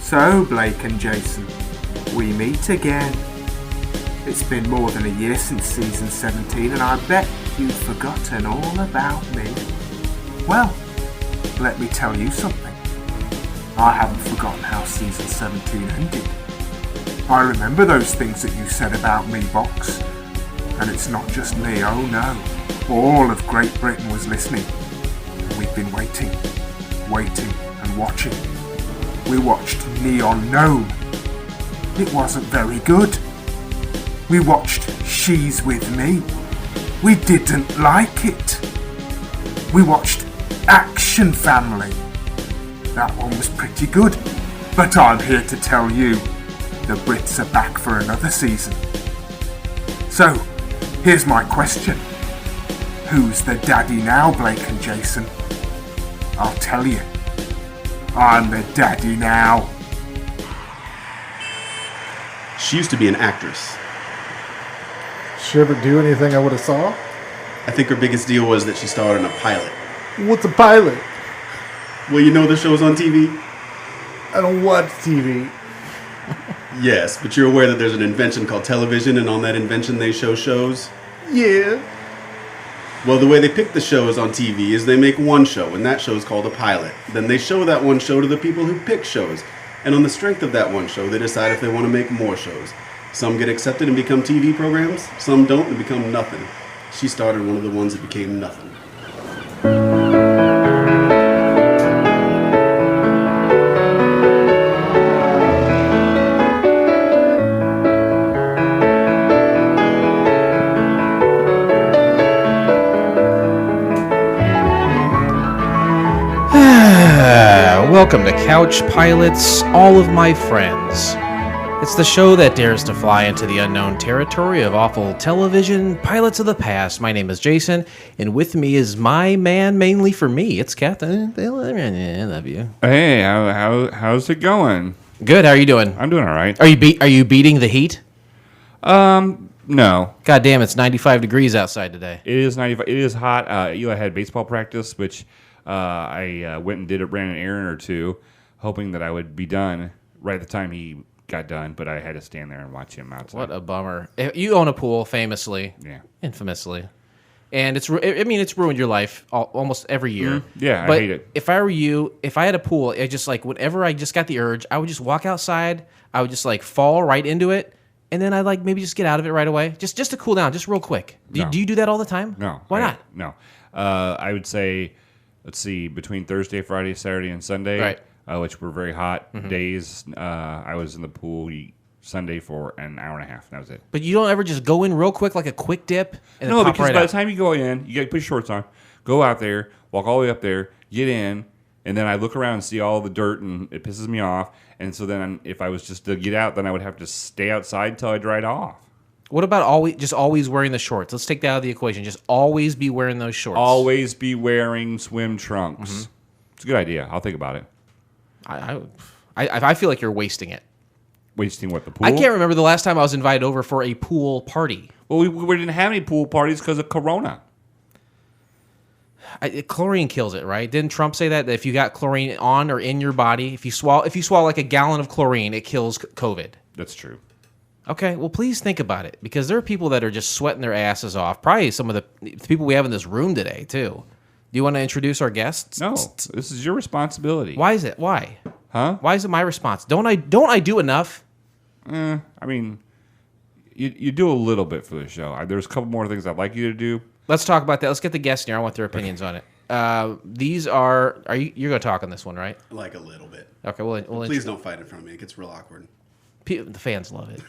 So, Blake and Jason, we meet again. It's been more than a year since season 17, and I bet you've forgotten all about me. Well, let me tell you something. I haven't forgotten how season 17 ended. I remember those things that you said about me, Box. And it's not just me, oh no. All of Great Britain was listening. We've been waiting and watching. We watched Neon Gnome. It wasn't very good. We watched She's With Me. We didn't like it. We watched Action Family. That one was pretty good. But I'm here to tell you, the Brits are back for another season. So, here's my question. Who's the daddy now, Blake and Jason? I'll tell you. I'm the daddy now. She used to be an actress. She ever do anything I would have saw? I think her biggest deal was that she starred in a pilot. What's a pilot? Well, you know the show's on TV? I don't watch TV. Yes, but you're aware that there's an invention called television, and on that invention they show shows? Yeah. Well, the way they pick the shows on TV is they make one show, and that show is called a pilot. Then they show that one show to the people who pick shows. And on the strength of that one show, they decide if they want to make more shows. Some get accepted and become TV programs, some don't and become nothing. She started one of the ones that became nothing. Welcome to Couch Pilots, all of my friends. It's the show that dares to fly into the unknown territory of awful television, pilots of the past. My name is Jason, and with me is my man, mainly for me. It's Captain. I love you. Hey, how's it going? Good. How are you doing? I'm doing all right. Are you beating the heat? No. God damn, it's 95 degrees outside today. It is 95. It is hot. Eli had baseball practice, which I went and ran an errand or two, hoping that I would be done right at the time he got done, but I had to stand there and watch him outside. What a bummer. You own a pool, famously. Yeah. Infamously. And it's ruined your life almost every year. Yeah, but I hate it. If I were you, if I had a pool, I just whenever I just got the urge, I would just walk outside. I would just fall right into it, and then I'd maybe just get out of it right away, just to cool down, just real quick. Do you do that all the time? No. Why not? No. I would say, let's see, between Thursday, Friday, Saturday, and Sunday, right. Which were very hot days, I was in the pool Sunday for an hour and a half. That was it. But you don't ever just go in real quick, like a quick dip? And No, then pop because right by out? the time you go in, you got to put your shorts on, go out there, walk all the way up there, get in, and then I look around and see all the dirt, and it pisses me off. And so then if I was just to get out, then I would have to stay outside until I dried off. What about always wearing the shorts? Let's take that out of the equation. Just always be wearing those shorts. Always be wearing swim trunks. It's a good idea. I'll think about it. I feel like you're wasting it. Wasting what, the pool? I can't remember the last time I was invited over for a pool party. Well, we didn't have any pool parties because of Corona. Chlorine kills it, right? Didn't Trump say that if you got chlorine on or in your body, if you swallow like a gallon of chlorine, it kills COVID? That's true. Okay, well, please think about it, because there are people that are just sweating their asses off. Probably some of the people we have in this room today, too. Do you want to introduce our guests? No, this is your responsibility. Why is it? Why? Huh? Why is it my response? Don't I do enough? I mean, you do a little bit for the show. There's a couple more things I'd like you to do. Let's talk about that. Let's get the guests in here. I want their opinions on it. These are you're going to talk on this one, right? Like a little bit. Okay, well Please don't fight in front of me. It gets real awkward. The fans love it.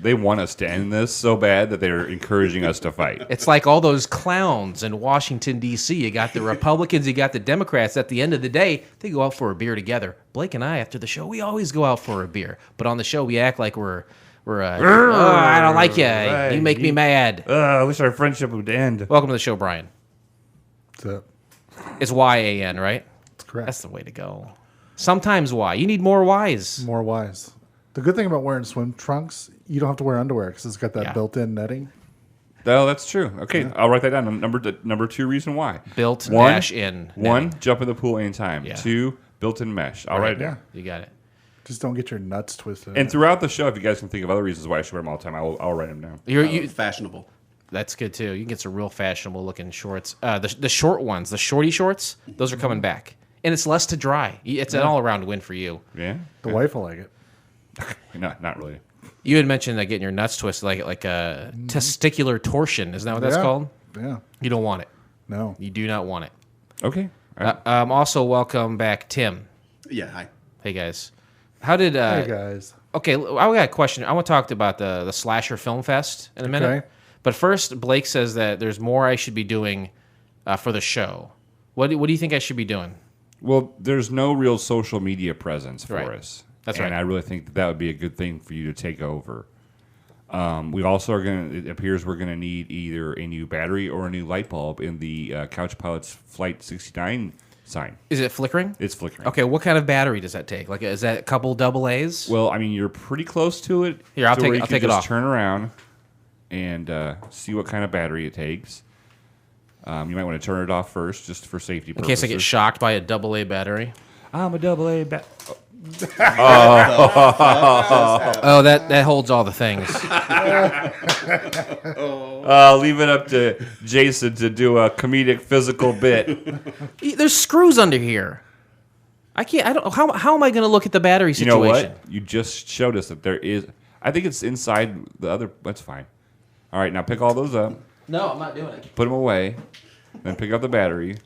They want us to end this so bad that they're encouraging us to fight. It's like all those clowns in Washington, D.C. You got the Republicans, you got the Democrats. At the end of the day, they go out for a beer together. Blake and I, after the show, we always go out for a beer. But on the show, we act like we're I don't like you. You make me mad. I wish our friendship would end. Welcome to the show, Brian. What's up? It's Y-A-N, right? That's correct. That's the way to go. Sometimes Y. You need more Ys. More wise. The good thing about wearing swim trunks, you don't have to wear underwear because it's got that built-in netting. Oh, that's true. Okay, yeah. I'll write that down. Number two reason why. Built mesh in. One, jump in the pool anytime. Yeah. 2, built-in mesh. I'll write it down. You got it. Just don't get your nuts twisted. And throughout the show, if you guys can think of other reasons why I should wear them all the time, I'll write them down. Fashionable. That's good too. You can get some real fashionable looking shorts. The short ones, the shorty shorts, those are coming back, and it's less to dry. It's an all around win for you. Yeah, the wife will like it. Not really. You had mentioned getting your nuts twisted, like a testicular torsion. Isn't that what that's called? Yeah. You don't want it. No. You do not want it. Okay. All right. Also, welcome back, Tim. Yeah, hi. Hey guys, how did? Hey guys. Okay, I got a question. I want to talk about the Slasher Film Fest in a minute. Okay. But first, Blake says that there's more I should be doing for the show. What do you think I should be doing? Well, there's no real social media presence for us. That's and right. I really think that would be a good thing for you to take over. We also are going to, it appears we're going to need either a new battery or a new light bulb in the Couch Pilots Flight 69 sign. Is it flickering? It's flickering. Okay, what kind of battery does that take? Like, is that a couple double A's? Well, I mean, you're pretty close to it. Here, I'll to where you take can it just off. Turn around and see what kind of battery it takes. You might want to turn it off first, just for safety In purposes. case I get shocked by a double A battery. I'm a double A bat. Oh, that holds all the things. Leave it up to Jason to do a comedic physical bit. There's screws under here. I can't. I don't. How am I going to look at the battery You situation? know what? You just showed us that there is. I think it's inside the other. That's fine. All right, now pick all those up. No, I'm not doing it. Put them away. Then pick up the battery.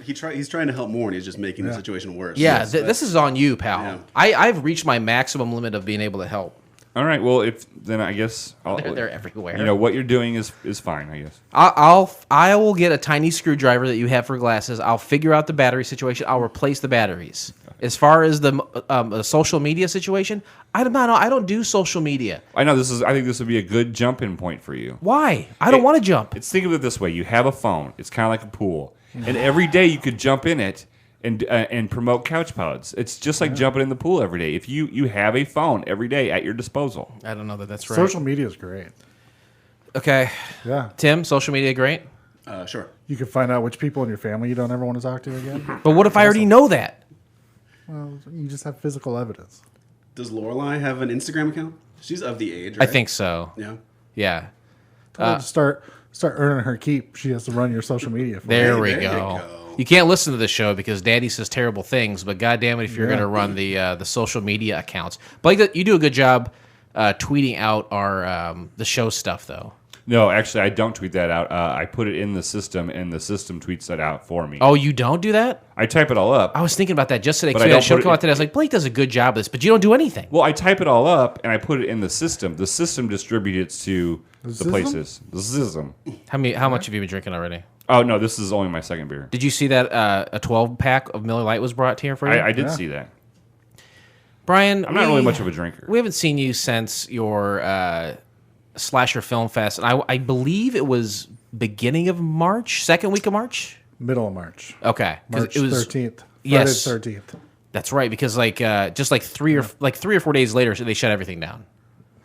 He's trying to help more, and he's just making the situation worse. Yeah, Yes, this is on you, pal. Yeah. I've reached my maximum limit of being able to help. All right. Well, then I guess They're everywhere. You know what you're doing is fine. I guess. I will get a tiny screwdriver that you have for glasses. I'll figure out the battery situation. I'll replace the batteries. As far as the social media situation, I don't do social media. I know this is. I think this would be a good jump-in point for you. Why? I don't want to jump. Think of it this way: you have a phone. It's kind of like a pool, and every day you could jump in it and promote Couch Pilots. It's just like jumping in the pool every day. If you have a phone every day at your disposal. I don't know that that's right. Social media is great. Okay. Yeah. Tim, social media great. Sure. You can find out which people in your family you don't ever want to talk to again. But what if I already know that? Well, you just have physical evidence. Does Lorelai have an Instagram account? She's of the age, right? I think so. Yeah. Yeah. Tell her to start earning her keep. She has to run your social media for There you. we there you go. go. You can't listen to this show because Daddy says terrible things, but goddamn it, if you're going to run the social media accounts, Blake, you do a good job tweeting out our the show stuff, though. No, actually, I don't tweet that out. I put it in the system, and the system tweets that out for me. Oh, you don't do that? I type it all up. I was thinking about that just today. But Because I we had a don't show put it come out in- today. I was like, Blake does a good job of this, but you don't do anything. Well, I type it all up, and I put it in the system. The system distributes to the system? places. The system. How much have you been drinking already? Oh, no, this is only my second beer. Did you see that a 12-pack of Miller Lite was brought here for you? I did see that. Brian, I'm not really much of a drinker. We haven't seen you since your Slasher Film Fest, and I believe it was beginning of March, second week of March? Middle of March. Okay. 'Cause March it was 13th. Yes. Friday the 13th. That's right, because just like 3 or 4 days later, they shut everything down.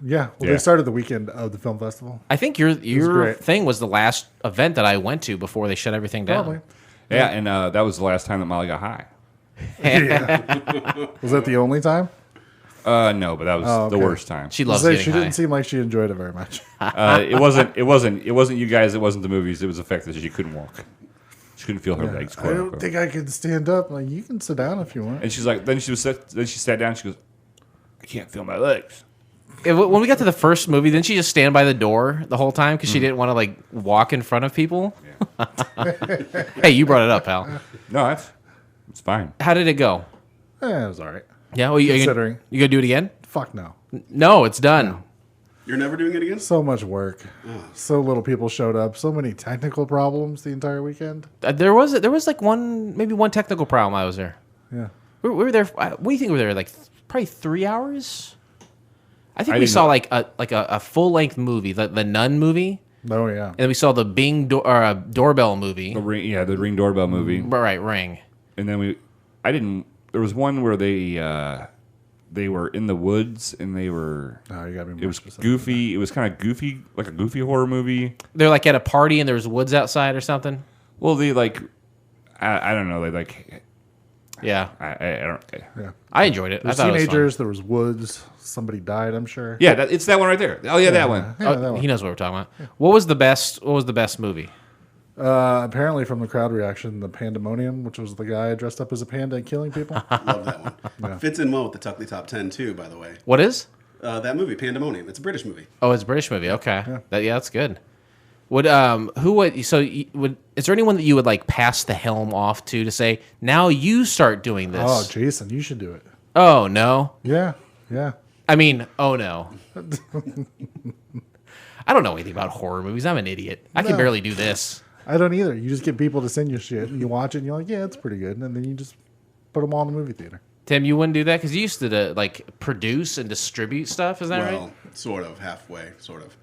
Yeah. Well, Yeah. they started the weekend of the film festival. I think your great. thing was the last event that I went to before they shut everything down. Probably. Yeah, and that was the last time that Molly got high. Was that the only time? No, but that was Oh, the okay. worst time. She loves Say, getting she high. didn't seem like she enjoyed it very much. It wasn't you guys. It wasn't the movies. It was the fact that she couldn't walk. She couldn't feel her legs. I Quote, don't unquote. think I can stand up. Like, you can sit down if you want. And she's like, then she sat down. She goes, I can't feel my legs. When we got to the first movie, didn't she just stand by the door the whole time because she didn't want to walk in front of people? Hey, you brought it up, pal. No, it's fine. How did it go? It was all right. Yeah, well, you Considering. gonna do it again? Fuck no. No, it's done. You're never doing it again? So much work. So little people showed up. So many technical problems the entire weekend. There was maybe one technical problem. I was there. Yeah. We were there. What do you think we were there? Probably 3 hours. I think I we didn't saw know. a full length movie, the Nun movie, Oh, yeah. and then we saw the Bing doorbell movie. The Ring doorbell movie. Right, Ring. And then there was one where they were in the woods and they were. Oh, you got me It more was specific. goofy. It was kind of goofy, like a goofy horror movie. They're at a party and there was woods outside or something. Well, they I don't know. They Yeah. I don't. Yeah. I enjoyed it. There I was thought teenagers. There was woods. Somebody died, I'm sure. Yeah, it's that one right there. Oh yeah, that one. Yeah, that one. He knows what we're talking about. What was the best movie? Apparently, from the crowd reaction, the Pandemonium, which was the guy dressed up as a panda and killing people. Love that one. Fits in well with the Tuckley Top 10 too, by the way. What is? That movie, Pandemonium. It's a British movie. Oh, it's a British movie. Okay. That's good. Would is there anyone that you would like pass the helm off to say, now you start doing this? Oh, Jason, you should do it. Oh, no. Yeah. I mean, oh no. I don't know anything about horror movies. I'm an idiot. I can No. barely do this. I don't either. You just get people to send you shit, and you watch it, and you're like, yeah, it's pretty good. And then you just put them all in the movie theater. Tim, you wouldn't do that because you used to like produce and distribute stuff. Is that Well, right? sort of, halfway, sort of.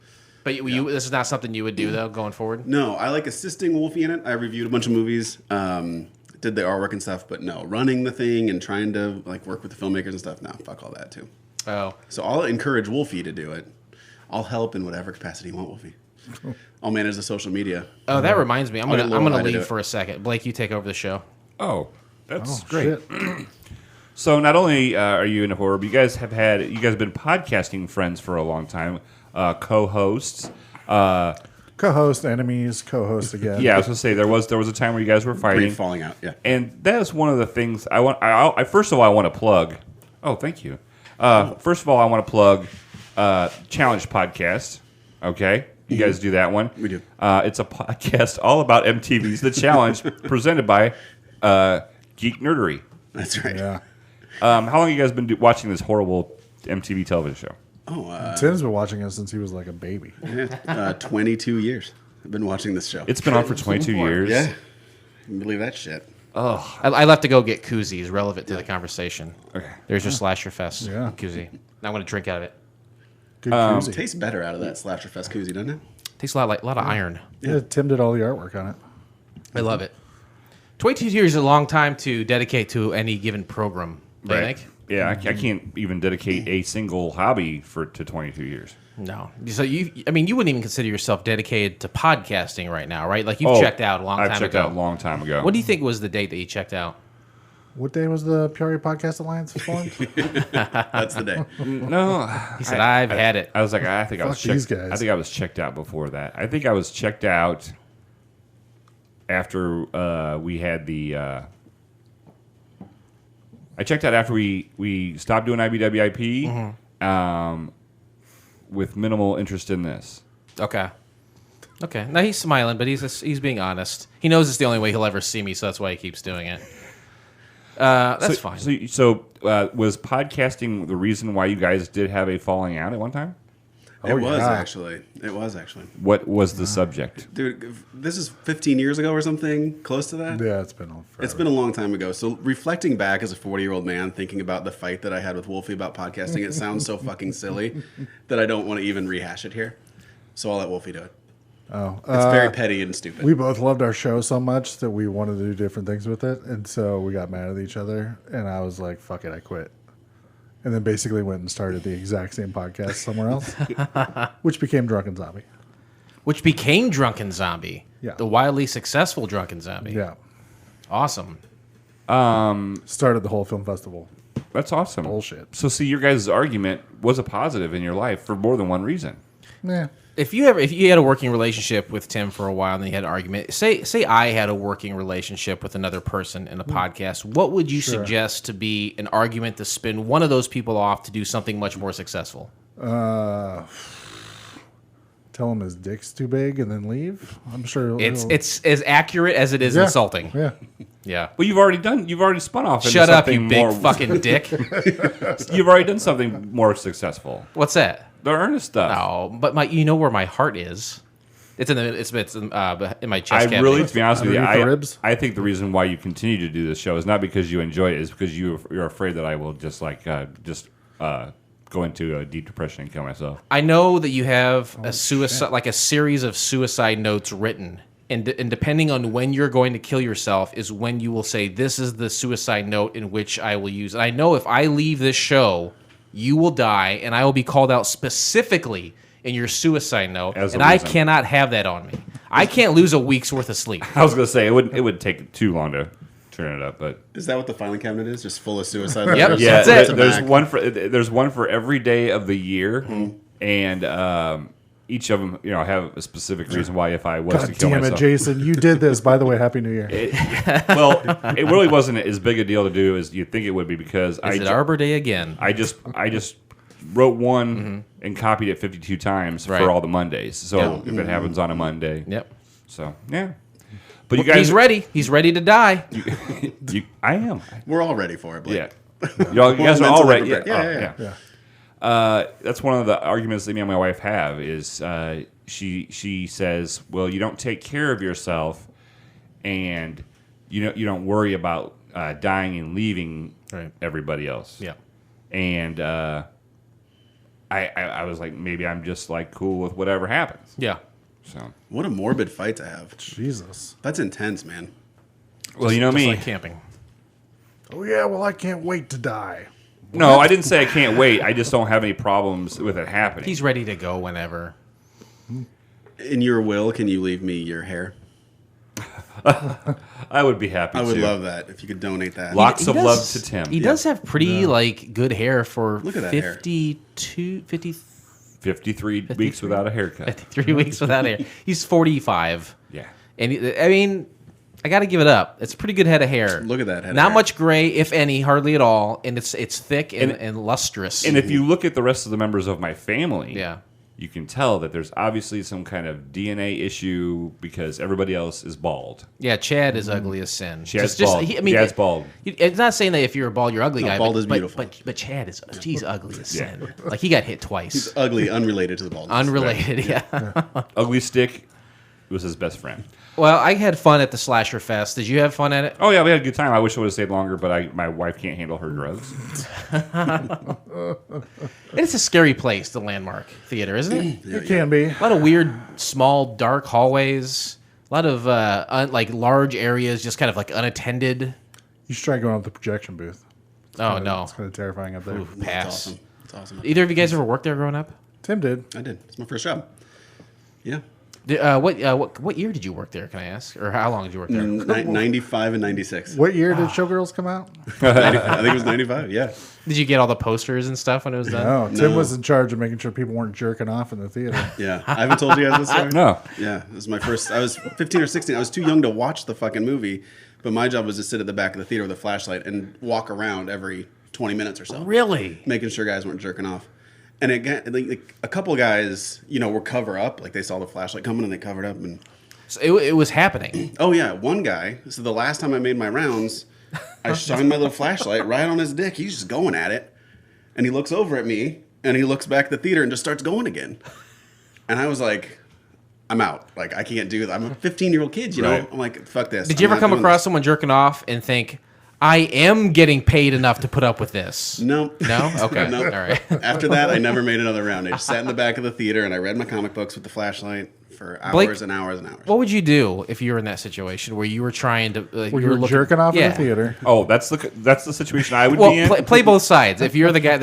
But this is not something you would do though going forward. No, I like assisting Wolfie in it. I reviewed a bunch of movies, did the artwork and stuff, but no, running the thing and trying to like work with the filmmakers and stuff. No, fuck all that too. Oh, So I'll encourage Wolfie to do it. I'll help in whatever capacity you want, Wolfie. I'll manage the social media. oh, that reminds me. I'm I'll get gonna Lorelai to do leave it. for a second. Blake, you take over the show. Oh, that's Oh, great. shit. So not only are you into horror, but you guys have been podcasting friends for a long time, co-hosts. Co-host, enemies, co-host again. Yeah, I was gonna say there was a time where you guys were Pretty fighting, falling out, yeah. and that is one of the things I want. I first of all I want to plug. Oh, thank you. First of all, I want to plug Challenge Podcast. Okay, you guys do that one. We do. It's a podcast all about MTV's The Challenge, presented by Geek Nerdery. That's right. Yeah. How long have you guys been watching this horrible MTV television show? Oh, Tim's been watching it since he was like a baby. 22 years. I've been watching this show. It's been on for 22 years. Yeah. You can believe that shit. I left to go get koozies relevant to the conversation. Okay. There's your Slasher Fest Yeah. koozie. Now I'm gonna drink out of it. Good koozie. Tastes better out of that Slasher Fest koozie, doesn't it? Tastes a lot of iron. Yeah, Tim did all the artwork on it. I love it. 22 years is a long time to dedicate to any given program. Do you think? Yeah, I can't even dedicate a single hobby to 22 years. No. So you wouldn't even consider yourself dedicated to podcasting right now, right? Like you've checked out a long time ago. I've checked out a long time ago. What do you think was the date that you checked out? What day was the Peoria Podcast Alliance formed? That's the day. No, He said, I've had it. I was like, I think I was Fuck these checked. guys. I think I was checked out before that. I think I was checked out after we had the. I checked out after we stopped doing IBWIP, with minimal interest in this. Okay. Now he's smiling, but he's being honest. He knows it's the only way he'll ever see me, so that's why he keeps doing it. That's fine. So was podcasting the reason why you guys did have a falling out at one time? It was yeah. actually. What was the subject? Dude, this is 15 years ago or something, close to that. Yeah, it's been on forever. It's been a long time ago. So reflecting back as a 40-year-old man, thinking about the fight that I had with Wolfie about podcasting, it sounds so fucking silly that I don't want to even rehash it here. So I'll let Wolfie do it. Oh, It's very petty and stupid. we both loved our show so much that we wanted to do different things with it, and so we got mad at each other. And I was like, "Fuck it, I quit." And then basically went and started the exact same podcast somewhere else, which became Drunken Zombie. Which became Drunken Zombie. Yeah. The wildly successful Drunken Zombie. Yeah, Awesome. started the whole film festival. That's awesome. Bullshit. So see, your guys' argument was a positive in your life for more than one reason. Yeah. If you had a working relationship with Tim for a while and then you had an argument, say I had a working relationship with another person in a podcast, what would you suggest to be an argument to spin one of those people off to do something much more successful? Tell him his dick's too big and then leave. I'm sure It's as accurate as it is Yeah. insulting. Yeah. Yeah. Well, you've already spun off. Into Shut up, you something big more, fucking dick. You've already done something more successful. What's that? The earnest stuff. No, but you know where my heart is. It's in my chest I cavity. really, to be honest with you, Underneath the ribs? I think the reason why you continue to do this show is not because you enjoy it, it's because you're afraid that I will just go into a deep depression and kill myself. I know that you have a suicide, like a series of suicide notes written, and depending on when you're going to kill yourself is when you will say, "This is the suicide note in which I will use." And I know if I leave this show, you will die, and I will be called out specifically in your suicide note, As a and I reason. cannot have that on me. I can't lose a week's worth of sleep. I was going to say it would take too long to clearing it up. But Is that what the filing cabinet is? Just full of suicide Yep. letters? yeah, That's it. there's one for every day of the year, and each of them, have a specific reason why if I was God to kill damn it, myself. Jason! You did this. By the way, Happy New Year. Well, it really wasn't as big a deal to do as you'd think it would be because Is it Arbor Day again? I just wrote one and copied it 52 times Right. for all the Mondays. So if it happens on a Monday, Yep. so yeah. But you guys, He's ready. He's ready to die. I am. We're all ready for it, Blake. Yeah. You guys are all mentally right. prepared. Yeah. That's one of the arguments that me and my wife have is she says, well, you don't take care of yourself and you don't worry about dying and leaving everybody else. Yeah. And I was like, maybe I'm just like cool with whatever happens. Yeah. So, What a morbid fight to have. Jesus. That's intense, man. well, you know Just me. like camping. Oh yeah. Well, I can't wait to die. No, I didn't say I can't wait. I just don't have any problems with it happening. He's ready to go whenever. In your will, can you leave me your hair? I would be happy I would to. love that if you could donate that. Lots He of does- love to Tim. He does have pretty good hair for Look at that hair. 53 weeks without a haircut. 53 weeks without hair. He's 45. Yeah. And I mean, I got to give it up. It's a pretty good head of hair. Look at that head of Not hair. much gray, if any, hardly at all, and it's thick and lustrous. And if you look at the rest of the members of my family, Yeah. you can tell that there's obviously some kind of DNA issue because everybody else is bald. Yeah, Chad is ugly as sin. Chad's bald. Chad's bald. It's not saying that if you're bald, you're ugly guy. bald but, is beautiful. But Chad is he's ugly as Yeah. sin. Like he got hit twice. Ugly, unrelated to the baldness. Unrelated, yeah. Ugly Stick was his best friend. Well, I had fun at the Slasher Fest. Did you have fun at it? Oh, yeah, we had a good time. I wish I would have stayed longer, but my wife can't handle her drugs. It's a scary place, the Landmark Theater, isn't it? It can be. A lot of weird, small, dark hallways. A lot of large areas, just kind of like unattended. You should try going up the projection booth. Oh no, It's kind of terrifying up there. Ooh, That's pass. awesome. That's awesome. Either of you guys ever worked there growing up? Tim did. I did. It's my first job. Yeah. What year did you work there? Can I ask, or how long did you work there? 95 and 96. What year did Showgirls come out? I think it was 95, yeah. Did you get all the posters and stuff when it was done? No, Tim No. was in charge of making sure people weren't jerking off in the theater. Yeah. I haven't told you guys this story? No. Yeah. It was my first. I was 15 or 16. I was too young to watch the fucking movie, but my job was to sit at the back of the theater with a flashlight and walk around every 20 minutes or so. Really? Making sure guys weren't jerking off. And it got, like a couple guys, were cover up. Like they saw the flashlight coming and they covered up. And So it was happening. oh yeah, one guy. So the last time I made my rounds, I shined my little flashlight right on his dick. He's just going at it, and he looks over at me, and he looks back at the theater and just starts going again. And I was like, I'm out. Like I can't do that. I'm a 15-year-old kid. Right. I'm like, fuck this. Did you I'm ever not come doing across this. someone jerking off and think, I am getting paid enough to put up with this? No. No? Okay. No. All right. After that, I never made another round. I just sat in the back of the theater and I read my comic books with the flashlight for hours Blake, and hours and hours. What would you do if you were in that situation where you were trying to... Where you were jerking off in the theater. Oh, that's the situation I would Well, be in. play both sides. If you're the guy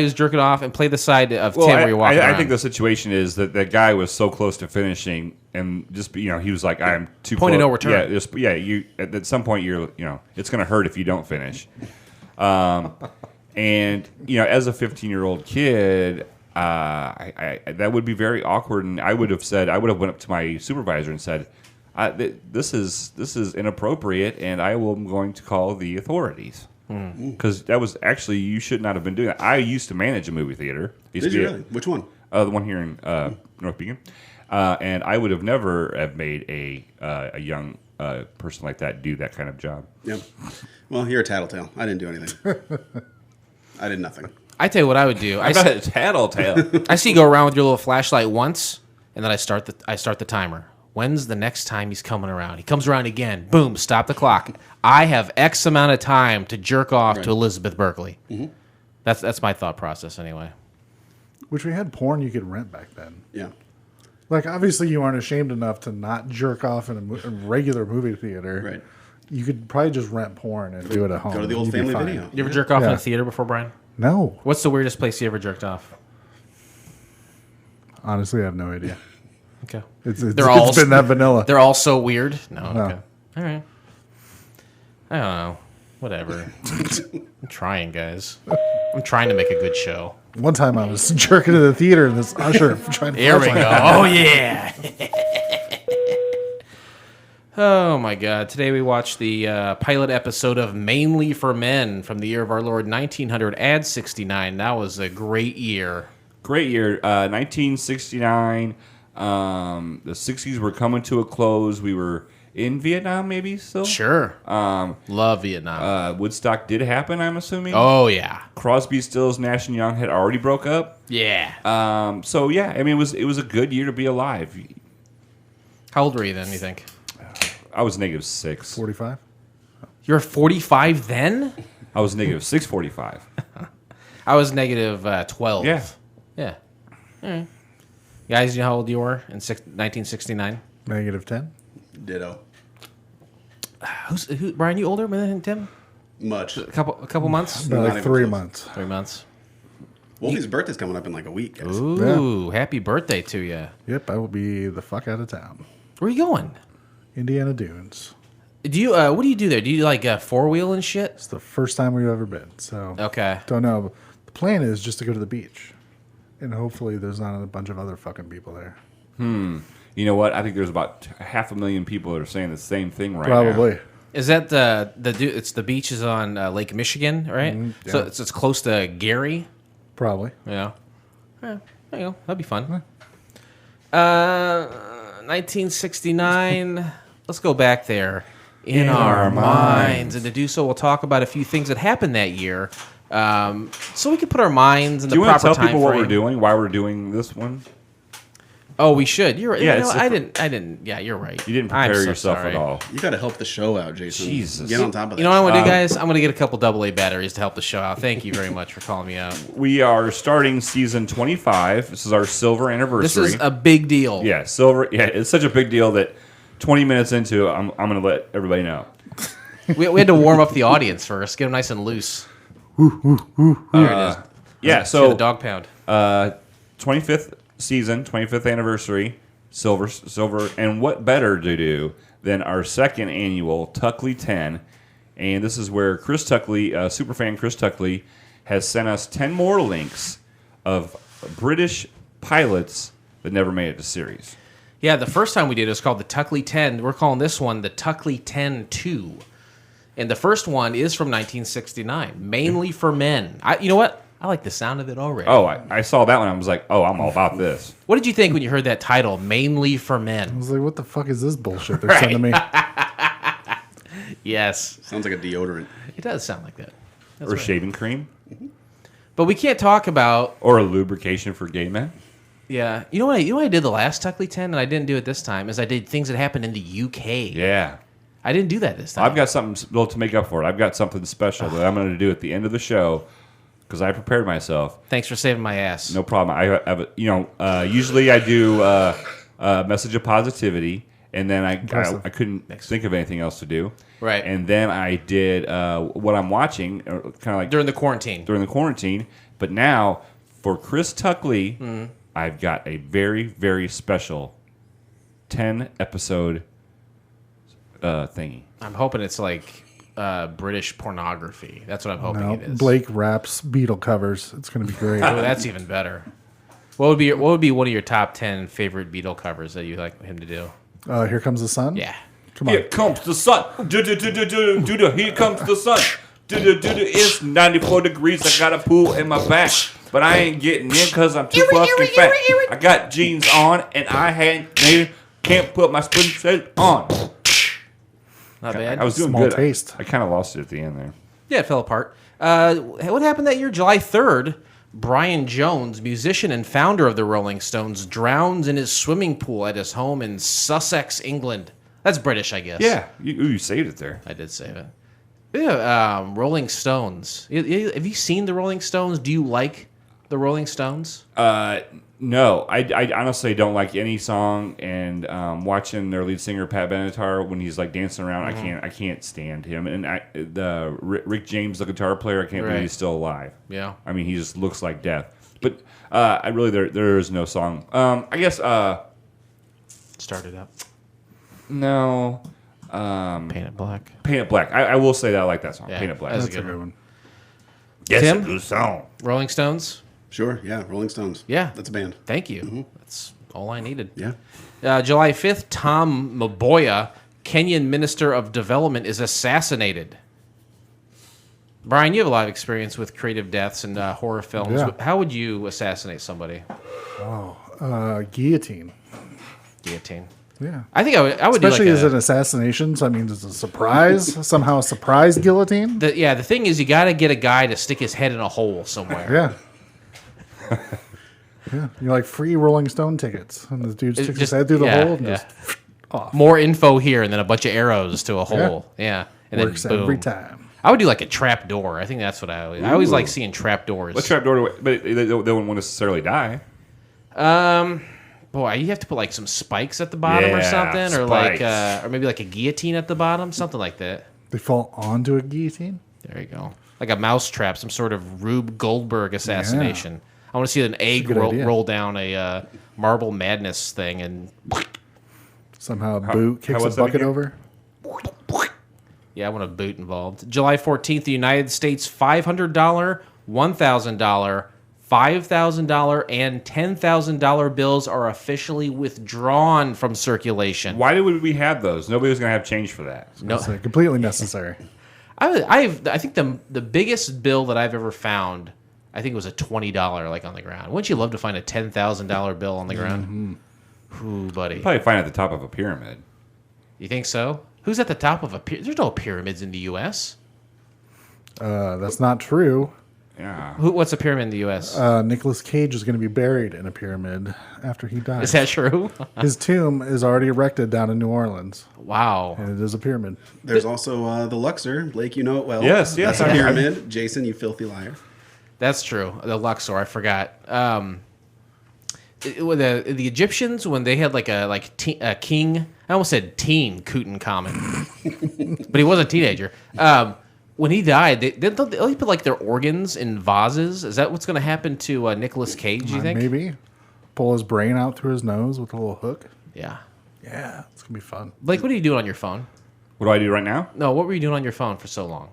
who's jerking off, and play the side of Tim where you're walking I around. think the situation is that that guy was so close to finishing, and just he was like, "I'm too Point of close." no return. You at some point you're it's going to hurt if you don't finish. And as a 15-year-old kid, I that would be very awkward, and I would have went up to my supervisor and said, "This is inappropriate, and I'm going to call the authorities." Because that was actually, you should not have been doing that. I used to manage a movie theater. Did you really? Which one? The one here in North Beacon. And I would have never have made a young person like that do that kind of job. Yeah. Well, you're a tattletale. I didn't do anything. I did nothing. I tell you what I would do. I'm not a tattletale. I see you go around with your little flashlight once, and then I start the timer. When's the next time he's coming around? He comes around again. Boom, stop the clock. I have X amount of time to jerk off to Elizabeth Berkley. Mm-hmm. That's my thought process anyway. Which we had porn you could rent back then. Yeah. Like, obviously, you aren't ashamed enough to not jerk off in a regular movie theater. Right. You could probably just rent porn and do it at home. Go to the old You'd be family fine. video. You ever jerk off in Yeah. a theater before, Brian? No. What's the weirdest place you ever jerked off? Honestly, I have no idea. Okay. It's They're all been that vanilla. They're all so weird. No. No. Okay. All right. I don't know. Whatever. I'm trying, guys. I'm trying to make a good show. One time I was jerking to the theater and this usher trying to Here we flush go. my- Oh, yeah. Oh, my God. Today we watched the pilot episode of Mainly for Men from the year of our Lord 1900, ad 69. That was a great year. Great year. 1969. The 60s were coming to a close. We were in Vietnam, maybe still? Sure. Love Vietnam. Woodstock did happen, I'm assuming. Oh, yeah. Crosby, Stills, Nash and Young had already broke up. Yeah. So yeah, I mean it was a good year to be alive. How old were you then, you think? I was -6. 45? You were 45 then? I was -645. I was negative 12. Yeah. Yeah. All right. Guys, you know how old you were in 1969? Negative 10? Ditto. Who? Brian, you older than Tim? Much. A couple months? About Not like even 3 close. months. 3 months. Wolfie's birthday's coming up in like a week, guys. Ooh, happy birthday to you. Yep, I will be the fuck out of town. Where are you going? Indiana Dunes. Do you? What do you do there? Do you like four wheel and shit? It's the first time we've ever been, so Okay. don't know. The plan is just to go to the beach, and hopefully there's not a bunch of other fucking people there. You know what? I think there's about 500,000 people that are saying the same thing right now. Probably. Is that it's the beach is on Lake Michigan, right? So yeah. it's close to Gary. Probably. Yeah. Yeah. There you go. That'd be fun. 1969. Let's go back there in our minds. And to do so, we'll talk about a few things that happened that year, so we can put our minds in Do the you want proper to tell time people what frame. we're doing, why we're doing this one? Oh, we should. You're right. Yeah, You know, it's I different. didn't. Yeah, you're right. You didn't I'm prepare so yourself sorry. at all. You got to help the show out, Jason. Jesus. Get on top of that. You know what I'm gonna do, guys? I'm gonna get a couple AA batteries to help the show out. Thank you very much for calling me out. We are starting season 25. This is our silver anniversary. This is a big deal. Yeah, silver. Yeah, it's such a big deal that 20 minutes into it, I'm going to let everybody know. We had to warm up the audience first, get them nice and loose. There it is. Yeah, The so dog pound. 25th season, 25th anniversary, silver, and what better to do than our second annual Tuckley 10? And this is where Chris Tuckley, superfan Chris Tuckley, has sent us 10 more links of British pilots that never made it to series. Yeah, the first time we did it was called the Tuckley 10. We're calling this one the Tuckley 10-2. And the first one is from 1969, mainly for men. You know what? I like the sound of it already. Oh, I saw that one. I was like, oh, I'm all about this. What did you think when you heard that title, mainly for I men? was like, what the fuck is this bullshit they're sending me? Yes, Sounds like a deodorant. it does sound like that. That's Or right. shaving cream. But we can't talk about. Or a lubrication for gay men. Yeah, you know what I did the last Tuckley 10, and I didn't do it this time. Is I did things that happened in the UK. Yeah. I didn't do that this time. I've got something to make up for it. I've got something special that I'm going to do at the end of the show because I prepared myself. Thanks for saving my ass. No problem. I have, usually I do a message of positivity, and then I couldn't think of anything else to do. Right. And then I did what I'm watching, kind of like During the quarantine. But now for Chris Tuckley, I've got a very, very special 10-episode thingy. I'm hoping it's like British pornography. That's what I'm hoping No, it is. Blake raps Beatle covers. It's going to be great. Oh, that's even better. What would be one of your top 10 favorite Beatle covers that you'd like him to do? Here Comes the Sun? Yeah. Come on. Here comes the sun. Here comes the sun. It's 94 degrees. I got a pool in my back. But I ain't getting in because I'm too fucking fat. I got jeans on and can't put my split shirt on. Not bad. I was doing Small good. taste. I kind of lost it at the end there. Yeah, it fell apart. What happened that year? July 3rd, Brian Jones, musician and founder of the Rolling Stones, drowns in his swimming pool at his home in Sussex, England. That's British, I guess. Yeah, you saved it there. I did save it. Yeah, Rolling Stones. Have you seen the Rolling Stones? Do you like the Rolling Stones? No, I honestly don't like any song, and watching their lead singer Pat Benatar when he's like dancing around, I can't stand him. And the Rick James, the guitar player, I can't believe he's still alive. Yeah. I mean, he just looks like death. But I really there is no song. I guess Start it up. no. Paint It Black. Paint It Black. I will say that I like that song. Yeah, Paint It Black. that's That's a good one. Yes, Tim? a good song. Rolling Stones. Sure, yeah, Rolling Stones. Yeah. That's a band. Thank you. That's all I needed. Yeah. July 5th, Tom Mboya, Kenyan Minister of Development, is assassinated. Brian, you have a lot of experience with creative deaths and horror films. Yeah. How would you assassinate somebody? Guillotine. Guillotine. Yeah. I think I would Especially do as like an assassination, so I mean, it's a surprise, somehow a surprise guillotine. the thing is, you got to get a guy to stick his head in a hole somewhere. Yeah. Yeah. You're like free Rolling Stone tickets. And the dude sticks his just- head through the yeah, hole and yeah. just off. More info here, and then a bunch of arrows to a hole. Yeah. And Works then boom. every time. I would do like a trap door. I think that's what I always like seeing trap doors. What trapdoor? But they won't necessarily die. Boy, you have to put like some spikes at the bottom or Yeah, something, or like, spikes. or maybe like a guillotine at the bottom, something like that. They fall onto a guillotine. There you go, like a mouse trap, some sort of Rube Goldberg assassination. I want to see an egg good idea. roll down a Marble Madness thing, and Somehow a boot kicks a was that bucket again? over. yeah, I want a boot involved. July 14th, the United States $500, $1,000, $5,000, and $10,000 bills are officially withdrawn from circulation. Why would we have those? Nobody was going to have change for that. No, It's completely necessary. I think the biggest bill that I've ever found, I think it was a $20 like on the ground. Wouldn't you love to find a $10,000 bill on the ground? Ooh, buddy. Probably find it at the top of a pyramid. You think so? Who's at the top of a pyramid? There's no pyramids in the U.S. That's not true. Yeah. What's a pyramid in the U.S.? Nicolas Cage is going to be buried in a pyramid after he dies. Is that true? His tomb is already erected down in New Orleans, Wow. and it is a pyramid. There's also the Luxor. Blake, you know it well. Yes, That's I- a pyramid. Jason, you filthy liar. That's true. The Luxor, I forgot. The Egyptians, when they had a king, I almost said teen Tutankhamun, but he was a teenager. When he died, they always put like their organs in vases. Is that what's going to happen to Nicolas Cage? You think? Maybe pull his brain out through his nose with a little hook. Yeah. Yeah, it's gonna be fun. Blake, what are you doing on your phone? What do I do right now? No, what were you doing on your phone for so long?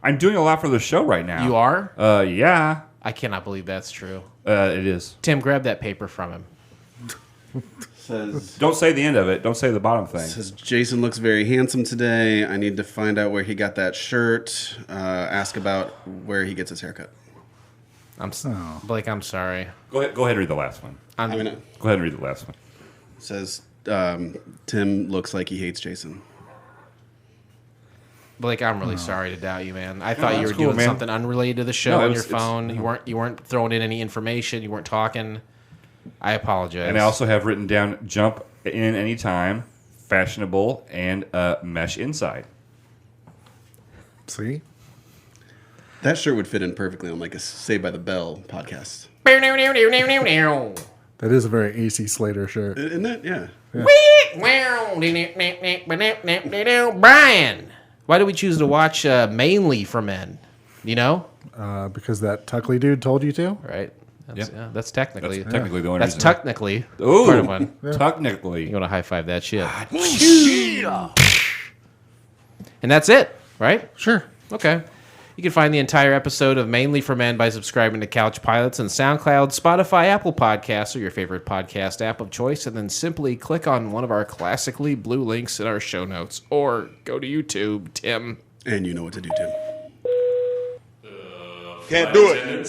I'm doing a lot for the show right now. You are? Yeah. I cannot believe that's true. It is. Tim, grab that paper from him. Don't say the end of it. Don't say the bottom thing. Says Jason looks very handsome today. I need to find out where he got that shirt. Ask about where he gets his haircut. Blake, I'm sorry. Go ahead and read the last one. I mean, Go ahead and read the last one. says Tim looks like he hates Jason. Blake, I'm really sorry to doubt you, man. I thought you that's were cool, doing man. something unrelated to the show No, on it's- your phone. You weren't throwing in any information. You weren't talking. I apologize. And I also have written down jump in anytime, fashionable, and mesh inside. See, That shirt would fit in perfectly on like a Saved by the Bell podcast. that is a very AC Slater shirt. Isn't it? Yeah. Brian, why did we choose to watch Mainly for Men? You know, Because that Tuckley dude told you to. right? That's, Yeah. that's technically That's technically the only that's reason. technically Ooh, part of one. technically. You want to high five that shit? And that's it, right? Sure. Okay. You can find the entire episode of Mainly for Men by subscribing to Couch Pilots on SoundCloud, Spotify, Apple Podcasts, or your favorite podcast app of choice, and then simply click on one of our classically blue links in our show notes, or go to YouTube, Tim. And you know what to do, Tim. Can't do it.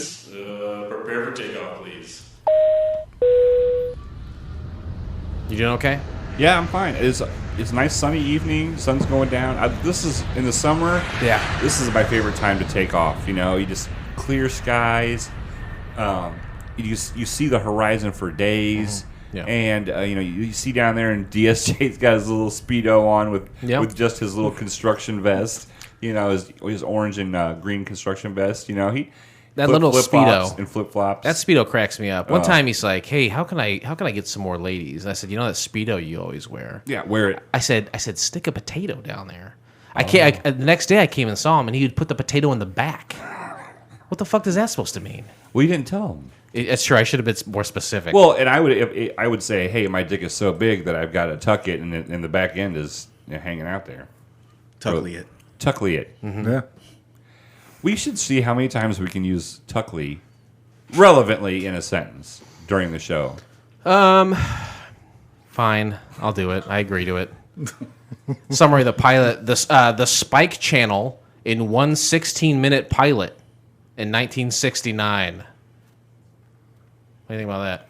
Prepare for takeoff, please. You doing okay? Yeah, I'm fine. It's a nice sunny evening. Sun's going down. This is in the summer. Yeah. This is my favorite time to take off. You know, you just clear skies. You see the horizon for days. Yeah. And you see down there, and DSJ's got his little Speedo on with just his little construction vest. You know, his orange and green construction vest. You know, That little flip-flops Speedo. and flip flops. That Speedo cracks me up. One time he's like, "Hey, how can I get some more ladies?" And I said, "You know that Speedo you always wear." yeah. Wear it. I said, stick a potato down there. The next day I came and saw him, and he would put the potato in the back. What the fuck is that supposed to mean? Well, you didn't tell him. It's true. I should have been more specific. Well, and I would say, hey, my dick is so big that I've got to tuck it, and the back end is hanging out there. Tuckly it. Tuckly it. Mm-hmm. Yeah. We should see how many times we can use tuckly relevantly in a sentence during the show. Fine, I'll do it. I agree to it. Summary of the pilot: the Spike Channel in one 16-minute pilot in 1969. What do you think about that?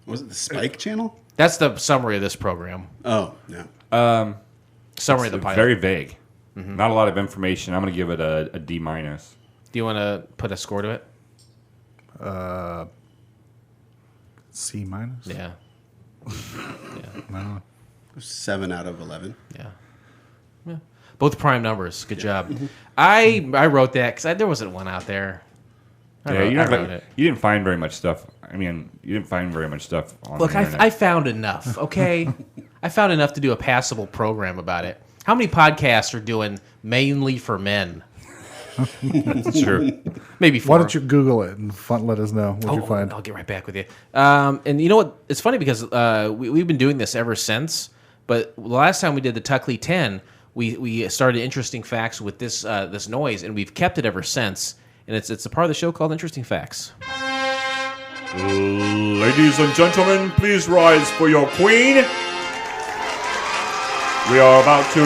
Was it the Spike Channel? That's the summary of this program. Oh, yeah. Summary of the pilot. Very vague. Not a lot of information. I'm going to give it a D-. Do you want to put a score to it? C minus. Yeah. 7 out of 11. Yeah. Both prime numbers. Good job. I wrote that because there wasn't one out there. I wrote it. You didn't find very much stuff. I mean, you didn't find very much stuff on Look, the internet. I found enough, okay? I found enough to do a passable program about it. How many podcasts are doing mainly for men? That's true. Maybe 4. Why don't you Google it and let us know what you find? I'll get right back with you. And you know what? It's funny because we've been doing this ever since. But the last time we did the Tuckley 10, we started Interesting Facts with this noise, and we've kept it ever since. And it's a part of the show called Interesting Facts. Ladies and gentlemen, please rise for your queen. We are about to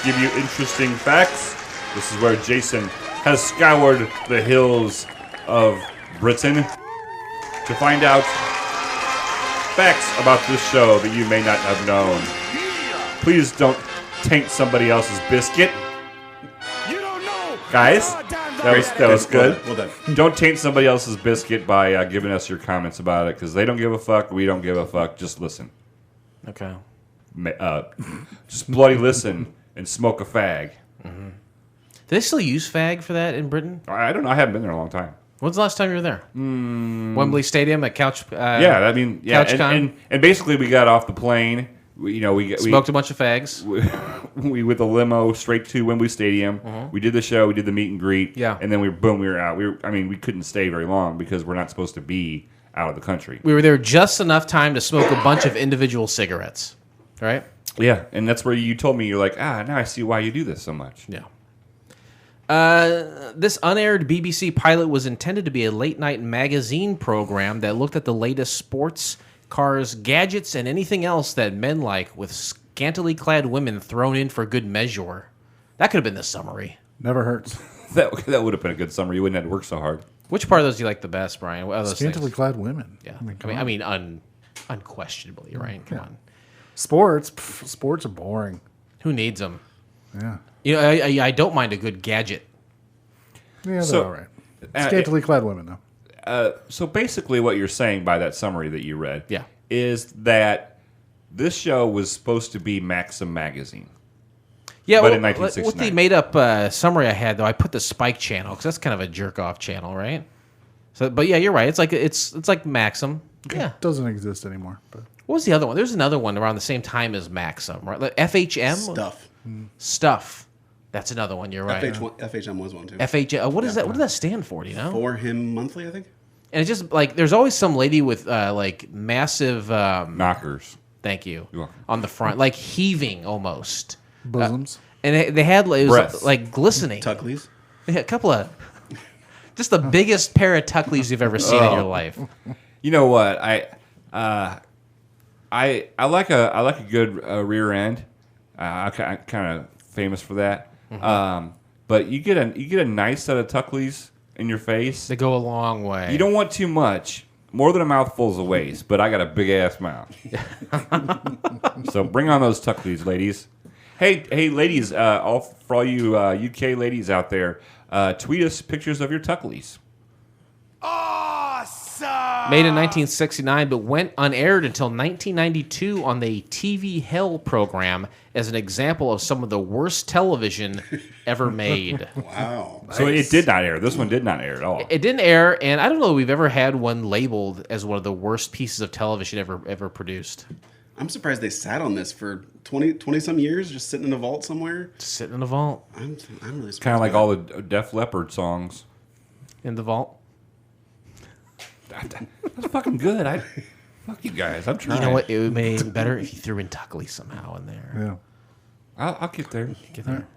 give you interesting facts. This is where Jason has scoured the hills of Britain to find out facts about this show that you may not have known. Please don't taint somebody else's biscuit. Guys, that was good. Well done. Don't taint somebody else's biscuit by giving us your comments about it, because they don't give a fuck, we don't give a fuck. Just listen. Okay. Just bloody listen and smoke a fag. Mm-hmm. Do they still use fag for that in Britain? I don't know. I haven't been there in a long time. When's the last time you were there? Wembley Stadium at Couch. And basically we got off the plane. We smoked a bunch of fags. We with a limo straight to Wembley Stadium. We did the show. We did the meet and greet. Yeah. And then we were out. We couldn't stay very long because we're not supposed to be out of the country. We were there just enough time to smoke a bunch of individual cigarettes. Right? Yeah, and that's where you told me, you're like, now I see why you do this so much. Yeah. This unaired BBC pilot was intended to be a late-night magazine program that looked at the latest sports, cars, gadgets, and anything else that men like, with scantily clad women thrown in for good measure. That could have been the summary. Never hurts. That would have been a good summary. You wouldn't have to work so hard. Which part of those do you like the best, Brian? What are those Scantily things? clad women. Yeah. I mean, Unquestionably, right? Come on. Sports are boring. Who needs them? Yeah. You know, I don't mind a good gadget. Yeah, they're So, all right. Scantily clad women, though. So basically what you're saying by that summary that you read Yeah. is that this show was supposed to be Maxim magazine. Yeah, But well, in 1969. with the made-up summary I had, though, I put the Spike channel because that's kind of a jerk-off channel, right? So, but yeah, you're right. It's like Maxim. Yeah. It doesn't exist anymore. But What was the other one? There's another one around the same time as Maxim, right? Like FHM Stuff. That's another one. You're right. FHM was one too. FHM. What is that? What does that stand for? Do you know? For Him Monthly, I think. And it's just like there's always some lady with like massive. Knockers. Thank you. You're welcome. On the front, like heaving almost. bosoms. And they had it was Breasts. like glistening. Tuckleys. They had a couple of. Just the biggest pair of tuckleys you've ever seen in your life. You know what? I like a good rear end. I'm kind of famous for that. But you get a nice set of tuckleys in your face. They go a long way. You don't want too much, more than a mouthful's a waste. But I got a big ass mouth, so bring on those tuckleys, ladies. Hey, ladies! For all you UK ladies out there, tweet us pictures of your tuckleys. Made in 1969, but went unaired until 1992 on the TV Hell program as an example of some of the worst television ever made. Wow. So it did not air. This one did not air at all. It didn't air, and I don't know if we've ever had one labeled as one of the worst pieces of television ever produced. I'm surprised they sat on this for 20 some years, just sitting in a vault somewhere. Sitting in a vault. I'm really surprised. Kind of like by all that. the Def Leppard songs. In the vault. That's fucking good. Fuck you guys. I'm trying. You know what? It would be better if you threw in Tuckley somehow in there. Yeah. I'll get there. Get there.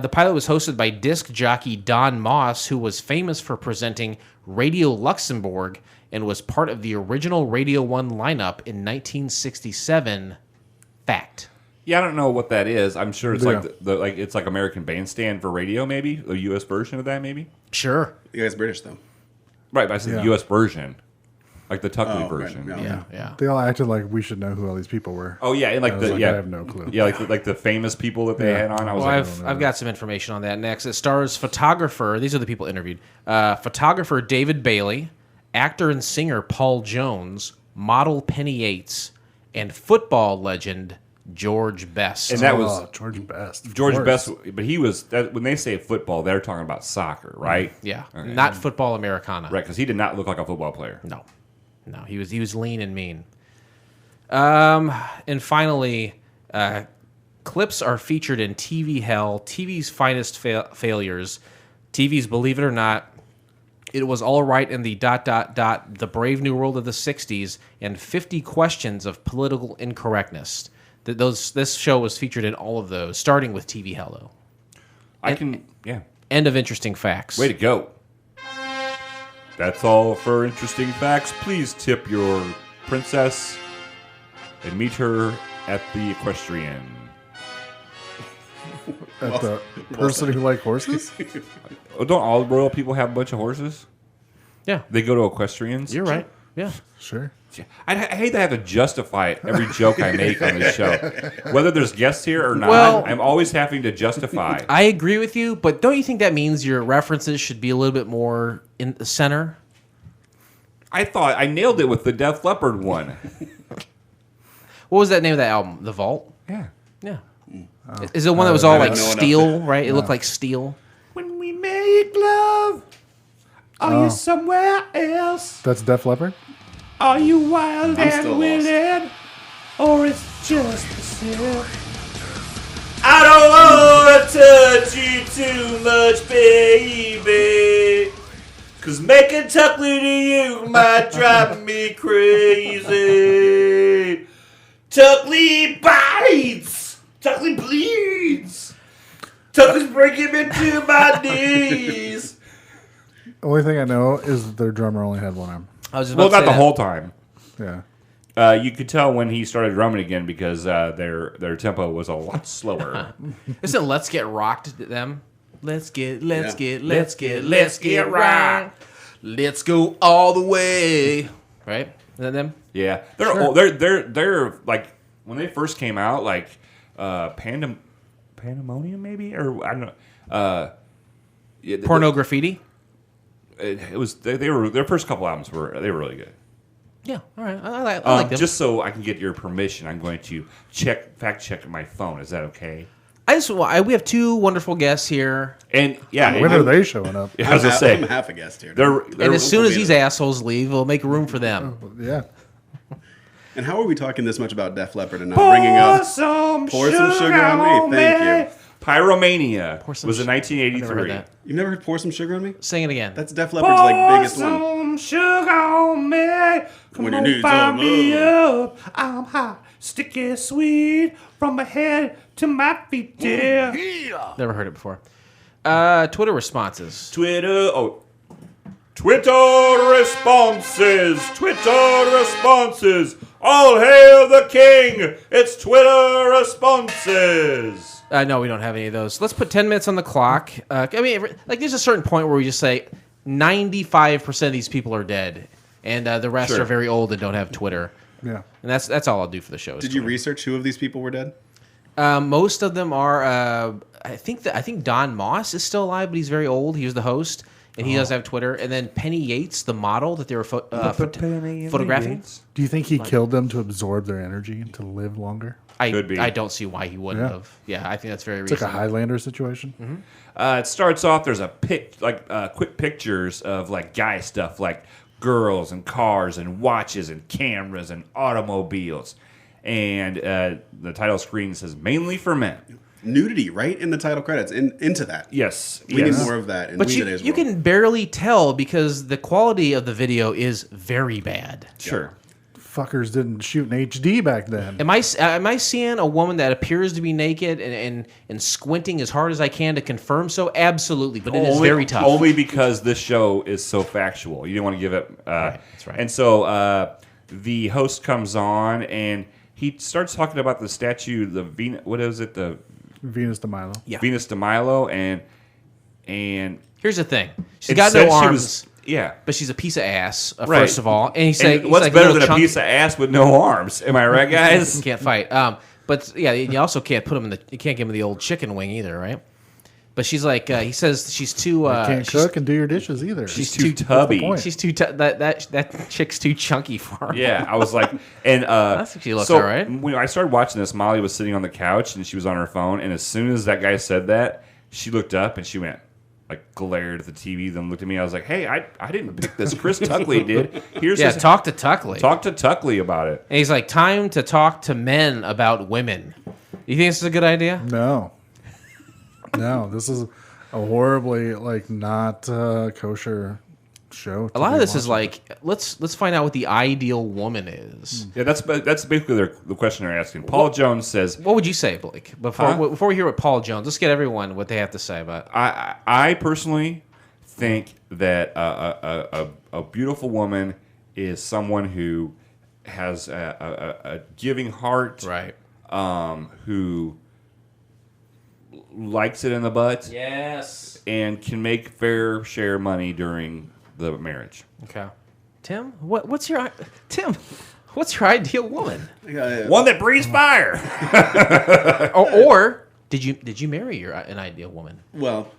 The pilot was hosted by disc jockey Don Moss, who was famous for presenting Radio Luxembourg and was part of the original Radio 1 lineup in 1967. Fact. Yeah, I don't know what that is. I'm sure it's Yeah. like it's like American Bandstand for radio, maybe a U.S. version of that, maybe. Sure. You guys British though. Right, but I said Yeah. the U.S. version, like the Tuckley Right, version. yeah. Yeah. They all acted like we should know who all these people were. Oh yeah, and like I was the like, yeah, I have no clue. yeah, like the famous people that they Yeah. had on. I was Well, like, I've got some information on that next. It stars photographer. These are the people interviewed. Photographer David Bailey, actor and singer Paul Jones, model Penny Yates, and football legend George Best. and that was George Best. of George course. Best, but he was when they say football, they're talking about soccer, right? Yeah, Okay. not football Americana. Right, because he did not look like a football player. No, he was lean and mean. And finally, clips are featured in TV Hell, TV's finest failures, TV's Believe It or Not, It Was All Right in the ... The Brave New World of the '60s, and 50 Questions of Political Incorrectness. This show was featured in all of those, starting with TV Hell, though. Yeah. End of interesting facts. Way to go. That's all for interesting facts. Please tip your princess and meet her at the equestrian. At the person who liked horses. Oh, don't all royal people have a bunch of horses? Yeah, They go to equestrians? you're right. Yeah. Sure. I hate to have to justify every joke I make on this show. Whether there's guests here or not, Well- I'm always having to justify. I agree with you, but don't you think that means your references should be a little bit more in the center? I thought I nailed it with the Def Leppard one. What was that name of that album? The Vault? Yeah. Yeah. Is it one that was all I like didn't know enough. steel, right? It looked like steel. When we make love, are you somewhere else? That's Def Leppard? Are you wild I'm still and lost. willing, or it's just the same? I don't wanna touch you too much, baby. 'Cause making Tuckley to you might drive me crazy. Tuckley bites! Tuckley bleeds! Tuckley's breaking me to my knees! Only thing I know is that their drummer only had one arm. I was just Well, about to not say the that. whole time. Yeah. You could tell when he started drumming again because their tempo was a lot slower. Isn't Let's Get Rocked to them? Let's get rocked. Let's go all the way. Right? Is that them? Yeah, they're Sure. old. They're like when they first came out, like Pandemonium maybe, or I don't know. Yeah, Porno Graffiti? It was they were their first couple albums were really good. Yeah, all right. I like them. Just so I can get your permission, I'm going to fact check my phone. Is that okay? We have two wonderful guests here. And yeah, When are they showing up? I was gonna say I'm half a guest here. they're And as soon as these be assholes leave, we'll make room for them. Yeah. And how are we talking this much about Def Leppard and not bringing up Pour Some Sugar on Me? Thank you. Pyromania Pour Some was in I've never heard 1983. that. You've never heard Pour Some Sugar on Me? Sing it again. That's Def Leppard's like biggest one. Some sugar on me. Come When you on, need fire some me up. I'm hot, sticky, sweet, from my head to my feet. Yeah. Never heard it before. Twitter responses. Twitter responses. All hail the king. It's Twitter responses. No, we don't have any of those. Let's put 10 minutes on the clock. I mean, like, there's a certain point where we just say 95% of these people are dead, and the rest Sure. are very old and don't have Twitter. Yeah. And that's all I'll do for the show. is Did you Twitter. research who of these people were dead? Most of them are. I think Don Moss is still alive, but he's very old. He was the host, and he does have Twitter. And then Penny Yates, the model that they were photographing. Do you think he killed them to absorb their energy and to live longer? Could be. I don't see why he wouldn't Yeah. have. Yeah, I think that's very It's like a reasonable. Highlander situation. It starts off. There's a quick pictures of like guy stuff, like girls and cars and watches and cameras and automobiles, and the title screen says mainly for men. nudity right in the title credits. Into that. Yes. We need yes. more of that in But today's you world. can barely tell because the quality of the video is very bad. Sure. Fuckers didn't shoot in HD back then. Am I seeing a woman that appears to be naked and squinting as hard as I can to confirm so? Absolutely, but it is very tough. Only because this show is so factual. You didn't want to give it. Right, that's right. And so the host comes on and he starts talking about the statue, the Venus. What is it? The Venus de Milo. Yeah. Venus de Milo, and Here's the thing: she's it got said no she arms. was- yeah. But she's a piece of ass, Right. first of all. And he's like, What's he's like better little than a chunky- piece of ass with no arms? Am I right, guys? Can't fight. But yeah, you also can't put him in the. You can't give him the old chicken wing either, right? But she's like, he says she's too. Can't she's, cook and do your dishes either. She's too too tubby. point. She's too. That chick's too chunky for her. Yeah, I was like, and I think she looks so all right. when I started watching this, Molly was sitting on the couch and she was on her phone, and as soon as that guy said that, she looked up and she went, like, glared at the TV, then looked at me. I was like, hey, I didn't pick this. Chris Tuckley did. Here's Yeah, his, talk to Tuckley. talk to Tuckley about it. And he's like, time to talk to men about women. You think this is a good idea? No. No, this is a horribly not kosher show. A lot of this is like, let's find out what the ideal woman is. Yeah, that's basically the question they're asking. Paul Jones says, What would you say, Blake? Before we hear what Paul Jones, let's get everyone what they have to say about it. I personally think that a beautiful woman is someone who has a giving heart, Right. Who likes it in the butt, Yes. and can make fair share money during the marriage. Okay. Tim, what's your ideal woman? One that breathes fire. Or did you marry an ideal woman? Well,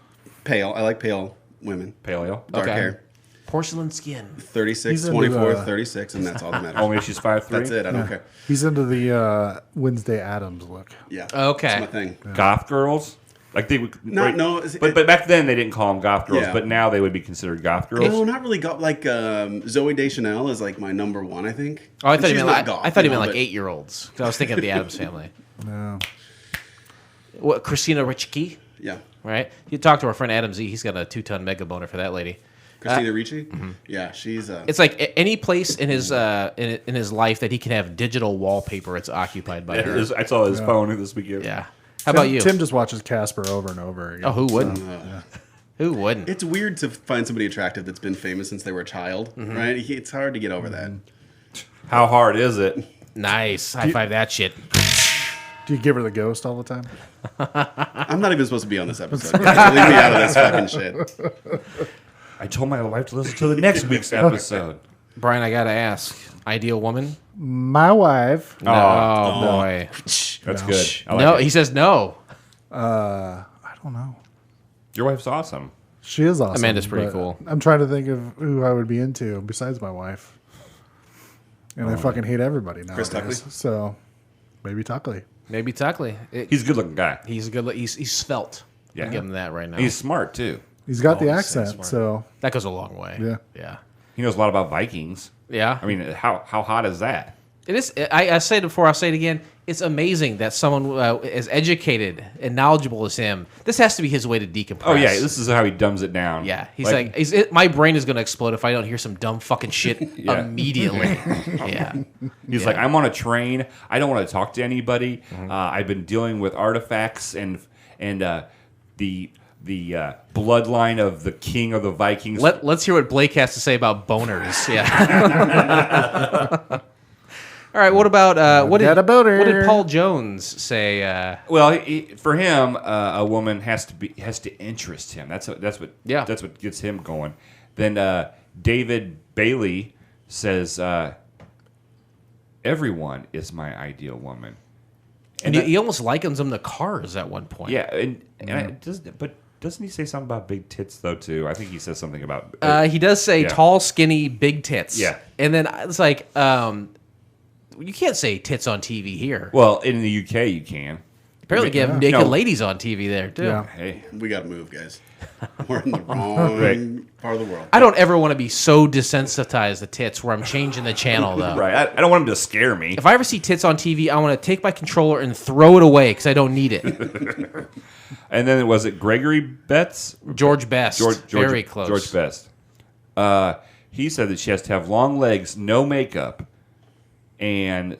pale. I like pale women. Paleo. Dark Okay. hair. Porcelain skin. 36, He's into 24, the- 36, and that's all that matters. Only if she's 5'3". That's it. I don't care. He's into the Wednesday Addams look. Yeah. Okay. That's my thing. Goth girls. Like they would. No, right? no, But back then they didn't call them goth girls. Yeah. But now they would be considered goth girls. No, not really. Got like Zoe Deschanel is like my number one, I think. Oh, I And thought he she's meant not like goth, I thought he you know, meant like but- 8-year-olds. I was thinking of the Addams Family. No. What, Christina Ricci, Yeah. right? You talk to our friend Adam Z. He's got a 2-ton mega boner for that lady. Christina Ricci. Yeah, she's. It's like any place in his in his life that he can have digital wallpaper. It's occupied by her. I saw his phone this weekend. Yeah. How about you? Tim just watches Casper over and over again. Oh, who wouldn't? Who wouldn't? It's weird to find somebody attractive that's been famous since they were a child, right? It's hard to get over that. How hard is it? Nice. High five that shit. Do you give her the ghost all the time? I'm not even supposed to be on this episode. Guys. Leave me out of this fucking shit. I told my wife to listen to the next week's episode. Brian, I gotta ask. Ideal woman? My wife. Oh, boy. That's good. I like No, it. he says no. I don't know. Your wife's awesome. She is awesome. Amanda's pretty but cool. I'm trying to think of who I would be into besides my wife. And I fucking hate everybody now. Chris Tuckley? So maybe Tuckley. Maybe Tuckley. He's a good-looking guy. He's a good. He's svelte. Yeah. I'll give him that right now. He's smart too. He's got the he's so accent, smart. so That goes a long way. Yeah. Yeah. He knows a lot about Vikings. Yeah. I mean, how hot is that? It is. I said it before. I'll say it again. It's amazing that someone as educated and knowledgeable as him. This has to be his way to decompress. Oh yeah, this is how he dumbs it down. Yeah, he's my brain is going to explode if I don't hear some dumb fucking shit immediately. Yeah. He's like, I'm on a train. I don't want to talk to anybody. I've been dealing with artifacts and the bloodline of the king of the Vikings. Let's hear what Blake has to say about boners. Yeah. All right. What about what got a boner. What did Paul Jones say? Well, for him, a woman has to interest him. That's what gets him going. Then David Bailey says, "Everyone is my ideal woman." And he almost likens them to cars at one point. Yeah, but doesn't he say something about big tits though too? I think he says something about. He does say Yeah. tall, skinny, big tits. Yeah. And then it's like, you can't say tits on TV here. Well, in the UK you can. Apparently, you have naked ladies on TV there too. Yeah. Hey, We got to move, guys. We're in the wrong part of the world. I don't ever want to be so desensitized to tits where I'm changing the channel though. right. I don't want him to scare me. If I ever see tits on TV, I want to take my controller and throw it away because I don't need it. And then was it Gregory Betts? George Best, George, very close. George Best. He said that she has to have long legs, no makeup, and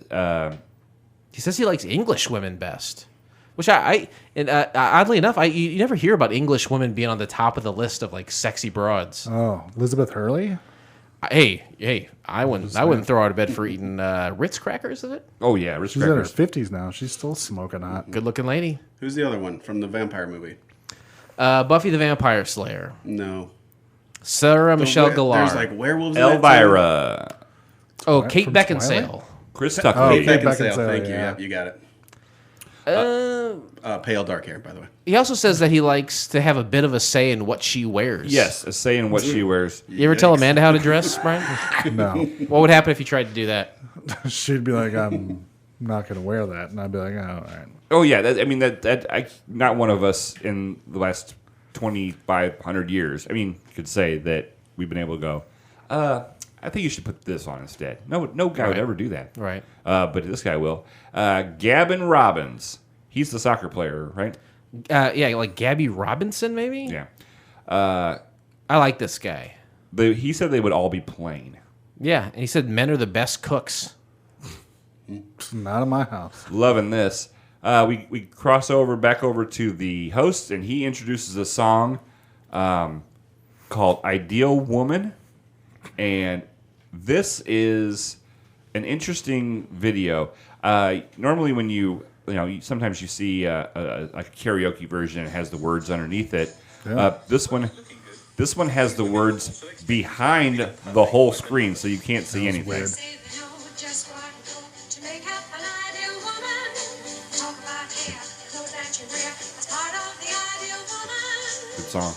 He says he likes English women best, which oddly enough, you never hear about English women being on the top of the list of like sexy broads. Oh, Elizabeth Hurley? Hey, I wouldn't throw her out of bed for eating Ritz crackers, is it? oh yeah, Rich She's in her Crackers. 50s now. She's still smoking hot. Good looking lady. Who's the other one from the vampire movie? Buffy the Vampire Slayer. No. Sarah Michelle Gellar. There's like werewolves in that too. Elvira, Oh, Right, Kate from Beckinsale. Chris Oh, Tucker. Kate Beckinsale, Beckinsale, thank you. yeah. Yep, you got it. Uh, Pale dark hair, by the way. he also says that he likes to have a bit of a say in what she wears. Yes, a say in what she wears. You ever tell Amanda how to dress, Brian? No. What would happen if you tried to do that? She'd be like, I'm not going to wear that. And I'd be like, oh, all right. Oh yeah, not one of us in the last 2,500 years. I mean, could say that we've been able to go. I think you should put this on instead. No guy would ever do that. Right. But this guy will. Gavin Robbins. He's the soccer player, right? Yeah, like Gabby Robinson, maybe? Yeah. I like this guy. He said they would all be plain. Yeah, and he said men are the best cooks. It's not in my house. Loving this. We cross back over to the host, and he introduces a song called "Ideal Woman," and this is an interesting video. Normally, when sometimes you see a karaoke version and it has the words underneath it. Yeah. This one has the words behind the whole screen, so you can't see anything. weird. Good song.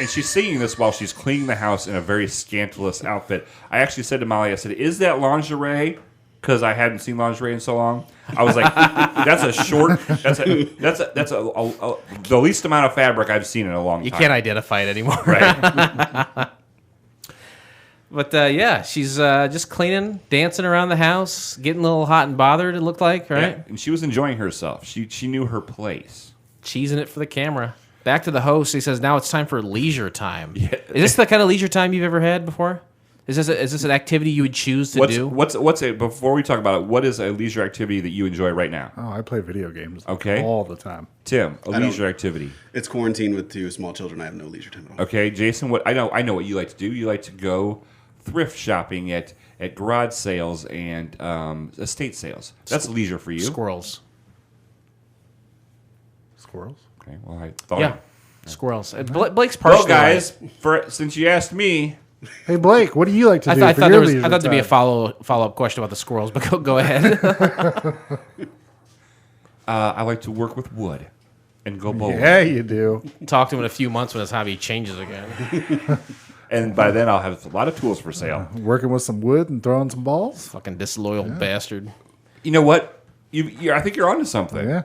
And she's singing this while she's cleaning the house in a very scandalous outfit. I actually said to Molly, I said, "Is that lingerie?" Because I hadn't seen lingerie in so long. I was like, "That's a short. That's the least amount of fabric I've seen in a long time." You can't identify it anymore. Right. But yeah, she's just cleaning, dancing around the house, getting a little hot and bothered, it looked like, right? Yeah, and she was enjoying herself. She knew her place. Cheesing it for the camera. Back to the host. He says, now it's time for leisure time. Yeah. Is this the kind of leisure time you've ever had before? Is this an activity you would choose to do? Before we talk about it, what is a leisure activity that you enjoy right now? Oh, I play video games Okay. all the time. Tim, a leisure activity. It's quarantine with 2 small children. I have no leisure time at all. Okay, Jason, I know what you like to do. You like to go thrift shopping at garage sales and estate sales. That's leisure for you. Squirrels. Squirrels? Okay, well, I thought. Yeah. Squirrels. Blake's partially Well, guys, since you asked me, Hey, Blake, what do you like to do I for thought your leisure there'd be a time? follow-up question about the squirrels, but go ahead. I like to work with wood and go bowling. Yeah, you do. Talk to him in a few months when his hobby changes again. And by then, I'll have a lot of tools for sale. Working with some wood and throwing some balls? Fucking disloyal bastard. You know what? I think you're onto something. Yeah.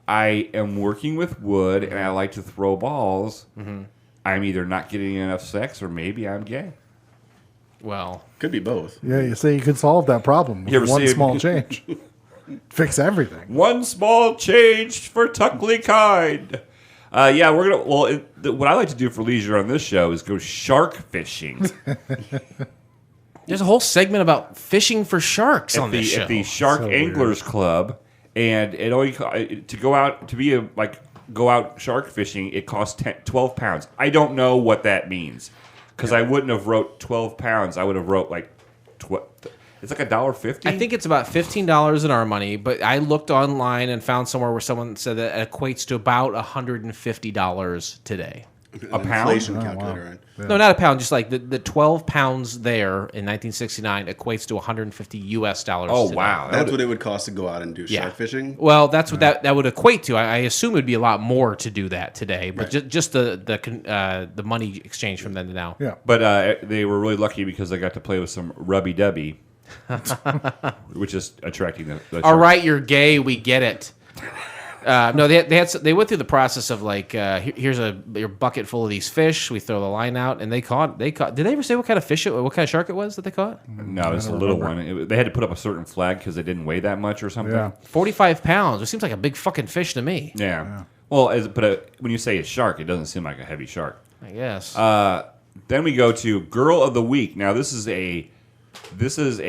I am working with wood, and I like to throw balls. Mm-hmm. I'm either not getting enough sex, or maybe I'm gay. Well, Could be both. Yeah, you say you could solve that problem You ever with one see- small change. Fix everything. One small change for Tuckley kind. Yeah, we're gonna. Well, what I like to do for leisure on this show is go shark fishing there's a whole segment about fishing for sharks on this show. at the Shark So Anglers Club, and it only to go out go out shark fishing. It costs 12 pounds. I don't know what that means because I wouldn't have wrote 12 pounds. I would have wrote like it's like $1.50. I think it's about $15 in our money, but I looked online and found somewhere where someone said that it equates to about $150 today. A pound? Inflation Oh, calculator. wow. Right? Yeah. No, not a pound. Just like the 12 pounds there in 1969 equates to $150 Oh, today. wow. That's what it would cost to go out and do Yeah. shark fishing. Well, that's what that would equate to. I assume it would be a lot more to do that today, but Right. just the money exchange from then to now. Yeah. But they were really lucky because they got to play with some rubby-dubby, which is attracting the All right, you're gay. We get it. No, they went through the process of like, here's your bucket full of these fish. We throw the line out, and they caught. Did they ever say what kind of what kind of shark it was that they caught? No, it's a little one. They had to put up a certain flag because they didn't weigh that much or something. Yeah. 45 pounds. It seems like a big fucking fish to me. Yeah. Well, when you say a shark, it doesn't seem like a heavy shark. I guess. Then we go to Girl of the Week. Now this is a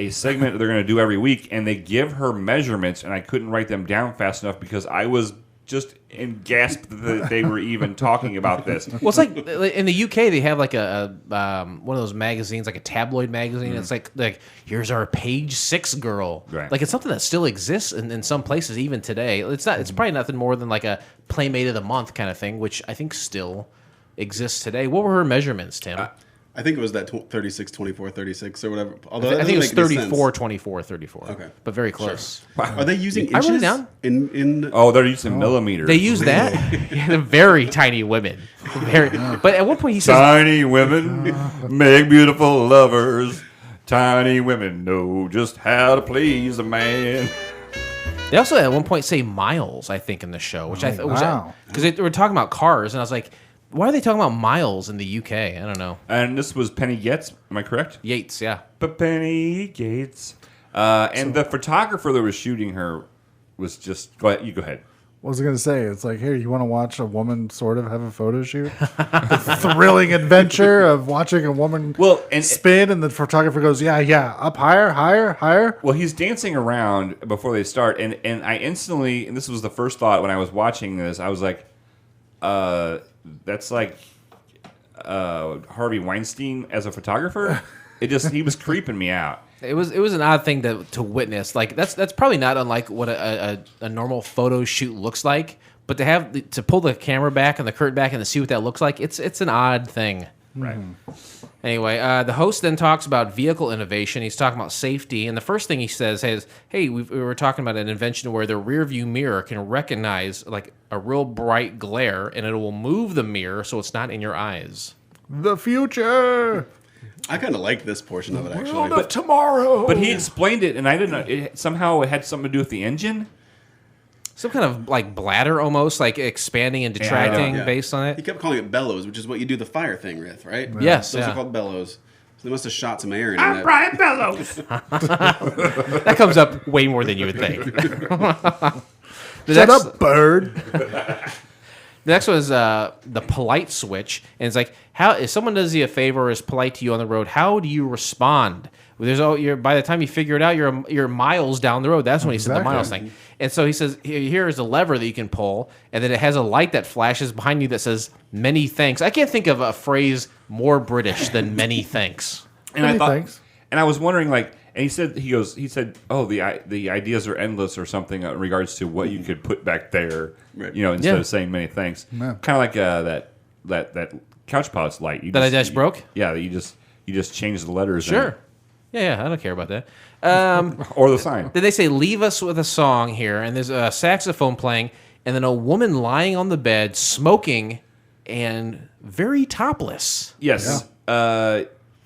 segment they're going to do every week, and they give her measurements, and I couldn't write them down fast enough because I was just in gasp that they were even talking about this. Well, it's like in the UK they have like a one of those magazines, like a tabloid magazine. It's like here's our page 6 girl. Right. Like it's something that still exists in some places even today. It's not. It's probably nothing more than like a Playmate of the Month kind of thing, which I think still exists today. What were her measurements, Tim? I think it was that 36, 24, 36 or whatever. Although I think it was that doesn't make any 34, sense. 24, 34. Okay. But very close. Are they using I wrote it inches down. in Oh, they're using millimeters. They use that. Yeah, they're very tiny women. Very, but at one point he says, Tiny women make beautiful lovers. Tiny women know just how to please a man. they also at one point say miles, I think, in the show, which wow. because they were talking about cars, and I was like, why are they talking about miles in the UK? I don't know. And this was Penny Yates, am I correct? Yates, yeah. But Penny Yates. And the photographer that was shooting her was just... Go ahead. You go ahead. What was I going to say? It's like, here, you want to watch a woman sort of have a photo shoot? The thrilling adventure of watching a woman spin, and the photographer goes, yeah, up higher, higher, higher. Well, he's dancing around before they start, and I instantly... And this was the first thought when I was watching this. I was like, that's like Harvey Weinstein as a photographer. He was creeping me out. It was an odd thing to witness. Like that's probably not unlike what a normal photo shoot looks like. But to pull the camera back and the curtain back and to see what that looks like, it's an odd thing. Right. Anyway, the host then talks about vehicle innovation. He's talking about safety, and the first thing he says is, "Hey, we were talking about an invention where the rear view mirror can recognize like a real bright glare, and it will move the mirror so it's not in your eyes." The future. I kind of like this portion of it actually. World of tomorrow. But he explained it, and I didn't know. Somehow it had something to do with the engine. Some kind of like bladder almost, like expanding and detracting Yeah. that on He it. kept calling it bellows, which is what you do the fire thing with, right? Yes, Those yeah. are called bellows. So they must have shot some air in that. Brian Bellows. That comes up way more than you would think. Shut up, bird. The next one is the polite switch, and it's like, how if someone does you a favor or is polite to you on the road, how do you respond? Well, by the time you figure it out, you're miles down the road. That's when he said the Exactly. miles thing. And so he says, here is a lever that you can pull, and then it has a light that flashes behind you that says "many thanks." I can't think of a phrase more British than "many thanks." And I thought, Thanks. and I was wondering, like, and he said, oh, the ideas are endless or something in regards to what you could put back there, Right. instead Yeah. of saying many thanks. Yeah. Kind of like that Couch Pilot's light. That I just broke? Yeah, you just change the letters. in Sure. it. Yeah, I don't care about that. Or the sign. Then they say, leave us with a song here, and there's a saxophone playing, and then a woman lying on the bed, smoking, and very topless. Yes.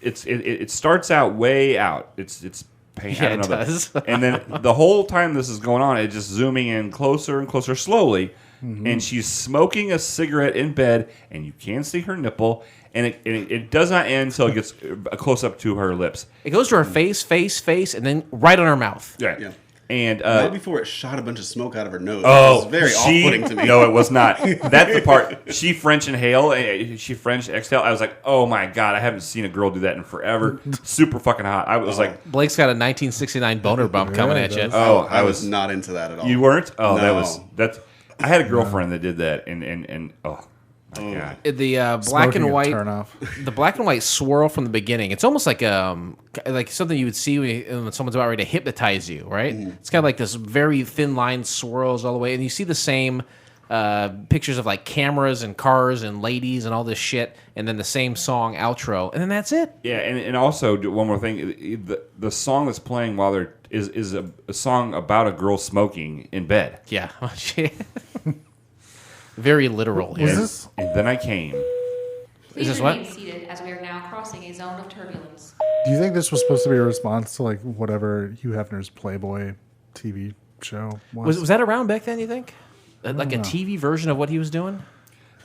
It starts out way out. It's pain. Yeah, I don't it know, does. And then the whole time this is going on, it's just zooming in closer and closer slowly. Mm-hmm. And she's smoking a cigarette in bed, and you can see her nipple. And it does not end until it gets a close up to her lips. It goes to her face, and then right on her mouth. Yeah. And Not before it shot a bunch of smoke out of her nose. oh, It was very off-putting to me. No, it was not. That's the part. She French inhale. She French exhale. I was like, oh my god, I haven't seen a girl do that in forever. Super fucking hot. I was like, Blake's got a 1969 boner bump coming at it you. does. oh, I was not into that at all. You weren't? Oh, No. that's. I had a girlfriend that did that, and oh my god. The black Smoking and a white, turn off. the black and white swirl from the beginning. It's almost like something you would see when someone's about ready to hypnotize you, right? It's kind of like this very thin line swirls all the way, and you see the same pictures of like cameras and cars and ladies and all this shit, and then the same song outro, and then that's it. Yeah, and also one more thing: the song that's playing while they're is a song about a girl smoking in bed. Yeah, very literal. Was Here. this? And then I came. Please this what? remain seated as we are now crossing a zone of turbulence. Do you think this was supposed to be a response to like whatever Hugh Hefner's Playboy TV show was? Was that around back then? You think, like a TV version of what he was doing?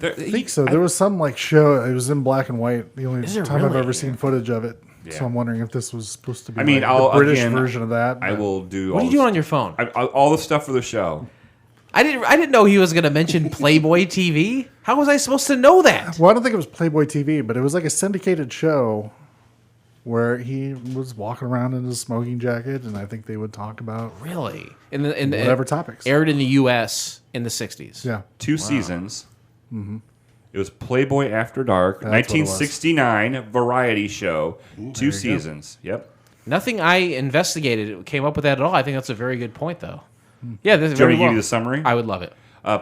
I think so. There was some like show. It was in black and white. The only Is there time I've really? ever seen footage of it. Yeah. So I'm wondering if this was supposed to be. I mean, like I'll the British again, version of that. I but- will do. What are you doing on your phone? all the stuff for the show. I didn't know he was going to mention Playboy TV. How was I supposed to know that? Well, I don't think it was Playboy TV, but it was like a syndicated show where he was walking around in his smoking jacket, and I think they would talk about Really? In whatever topics. aired in the U.S. in the '60s. Yeah. 2 seasons. Mm-hmm. It was Playboy After Dark, That's what it was. 1969 variety show. 2 you seasons. Yep. Nothing I investigated came up with that at all. I think that's a very good point, though. Yeah, this is Do you want very me to give well. you the summary? I would love it.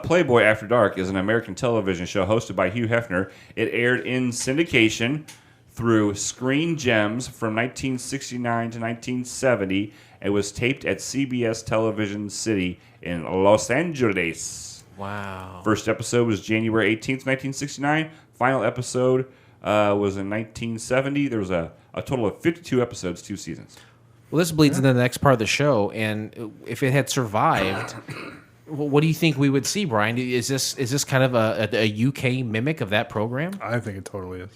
Playboy After Dark is an American television show hosted by Hugh Hefner. It aired in syndication through Screen Gems from 1969 to 1970. It was taped at CBS Television City in Los Angeles. Wow. First episode was January 18th, 1969. Final episode was in 1970. There was a total of 52 episodes, 2 seasons. Well, this bleeds into the next part of the show, and if it had survived, what do you think we would see, Brian? Is this kind of a UK mimic of that program? I think it totally is.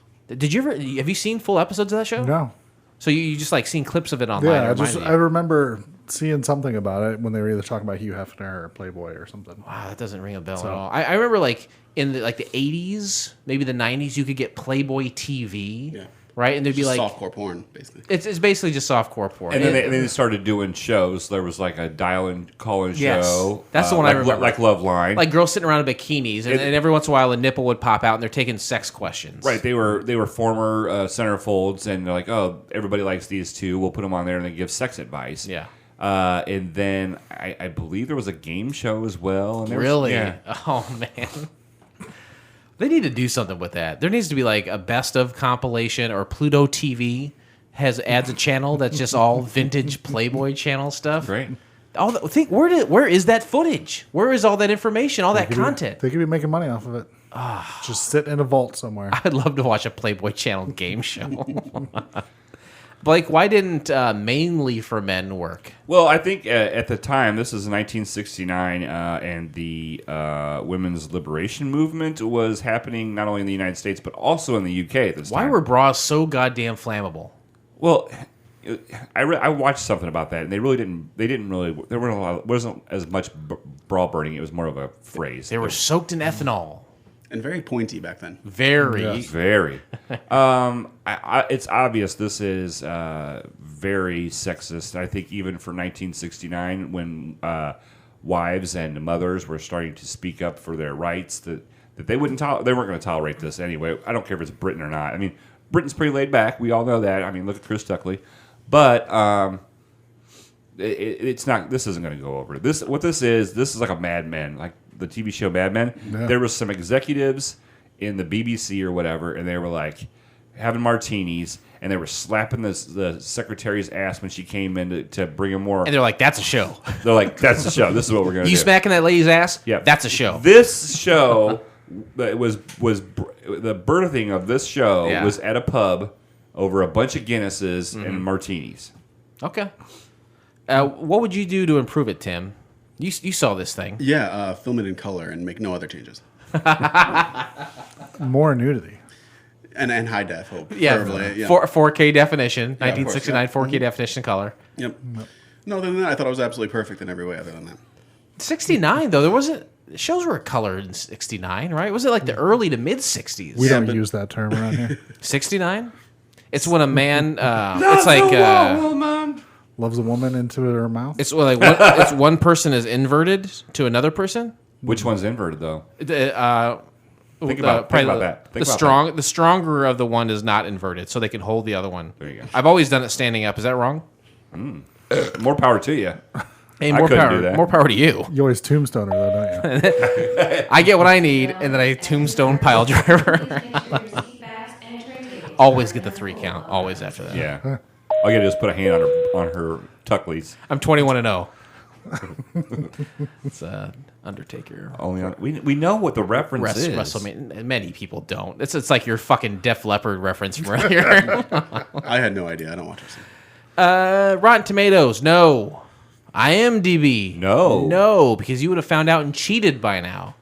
Have you seen full episodes of that show? No. So you just like seen clips of it online? Yeah, it reminded I you? remember seeing something about it when they were either talking about Hugh Hefner or Playboy or something. Wow, that doesn't ring a bell at all. I remember like in the 80s, maybe the 90s, you could get Playboy TV. Yeah. Right, and there'd be Just like softcore porn, basically. it's basically just softcore porn. And then they started doing shows. There was like a dial-in call-in Yes. show. That's the one I like, remember. Like Love Line. like girls sitting around in bikinis, and every once in a while a nipple would pop out, and they're taking sex questions. Right, they were former centerfolds, and they're like, oh, everybody likes these two. We'll put them on there, and they give sex advice. Yeah. And then I believe there was a game show as well. And there was- Really? yeah. Oh man. They need to do something with that. There needs to be like a best of compilation, or Pluto TV adds a channel that's just all vintage Playboy channel stuff. Great. Where is that footage? Where is all that information, all that content? They could be making money off of it. Just sit in a vault somewhere. I'd love to watch a Playboy Channel game show. Blake, why didn't Mainly for Men work? Well, I think at the time, this is 1969, and the women's liberation movement was happening not only in the United States but also in the UK at this Why time. were bras so goddamn flammable? Well, I watched something about that, and they didn't really. There wasn't as much bra burning. It was more of a phrase. They were soaked in ethanol. And very pointy back then. Very. Very. It's obvious this is very sexist. I think even for 1969, when wives and mothers were starting to speak up for their rights, that they weren't going to tolerate this anyway. I don't care if it's Britain or not. I mean, Britain's pretty laid back. We all know that. I mean, look at Chris Tuckley. But it's not. This isn't going to go over. This is like a Mad Men, like the TV show Mad Men. Yeah. There was some executives in the BBC or whatever, and they were like having martinis, and they were slapping the secretary's ass when she came in to bring him more. And they're like, that's a show. They're like, that's the show. This is what we're going to do. You smacking that lady's ass? Yeah. That's a show. This show was the birthing of this show Yeah. was at a pub over a bunch of Guinnesses and martinis. Okay. What would you do to improve it, Tim? You saw this thing. Yeah, film it in color and make no other changes. More nudity. And high def, hope. Yeah, preferably, yeah. 4K definition, Yeah, of course, 1969 yeah. 4K definition color. Yep. No, other than that, I thought it was absolutely perfect in every way other than that. 69 though, there wasn't. Shows were color in 69, right? Was it like the early to mid 60s? We don't but- use that term around here. 69. It's when a man. It's like. Loves a woman into her mouth. It's like it's one person is inverted to another person. Which one's inverted though? Think about that. Think about The stronger of the one is not inverted, so they can hold the other one. There you go. I've always done it standing up. Is that wrong? More power to you. Hey, I more couldn't power, do that. more power to you. You always tombstoner though, don't you? I get what I need, and then I tombstone pile driver. Always get the 3 count. Always after that. Yeah. All you gotta do is put a hand on her tuckleys. I'm 21-0. It's Undertaker. Only on, we know what the reference is. WrestleMania. Many people don't. It's like your fucking Def Leppard reference from earlier. I had no idea. I don't watch wrestling. Rotten Tomatoes, no. IMDb, No. No, because you would have found out and cheated by now.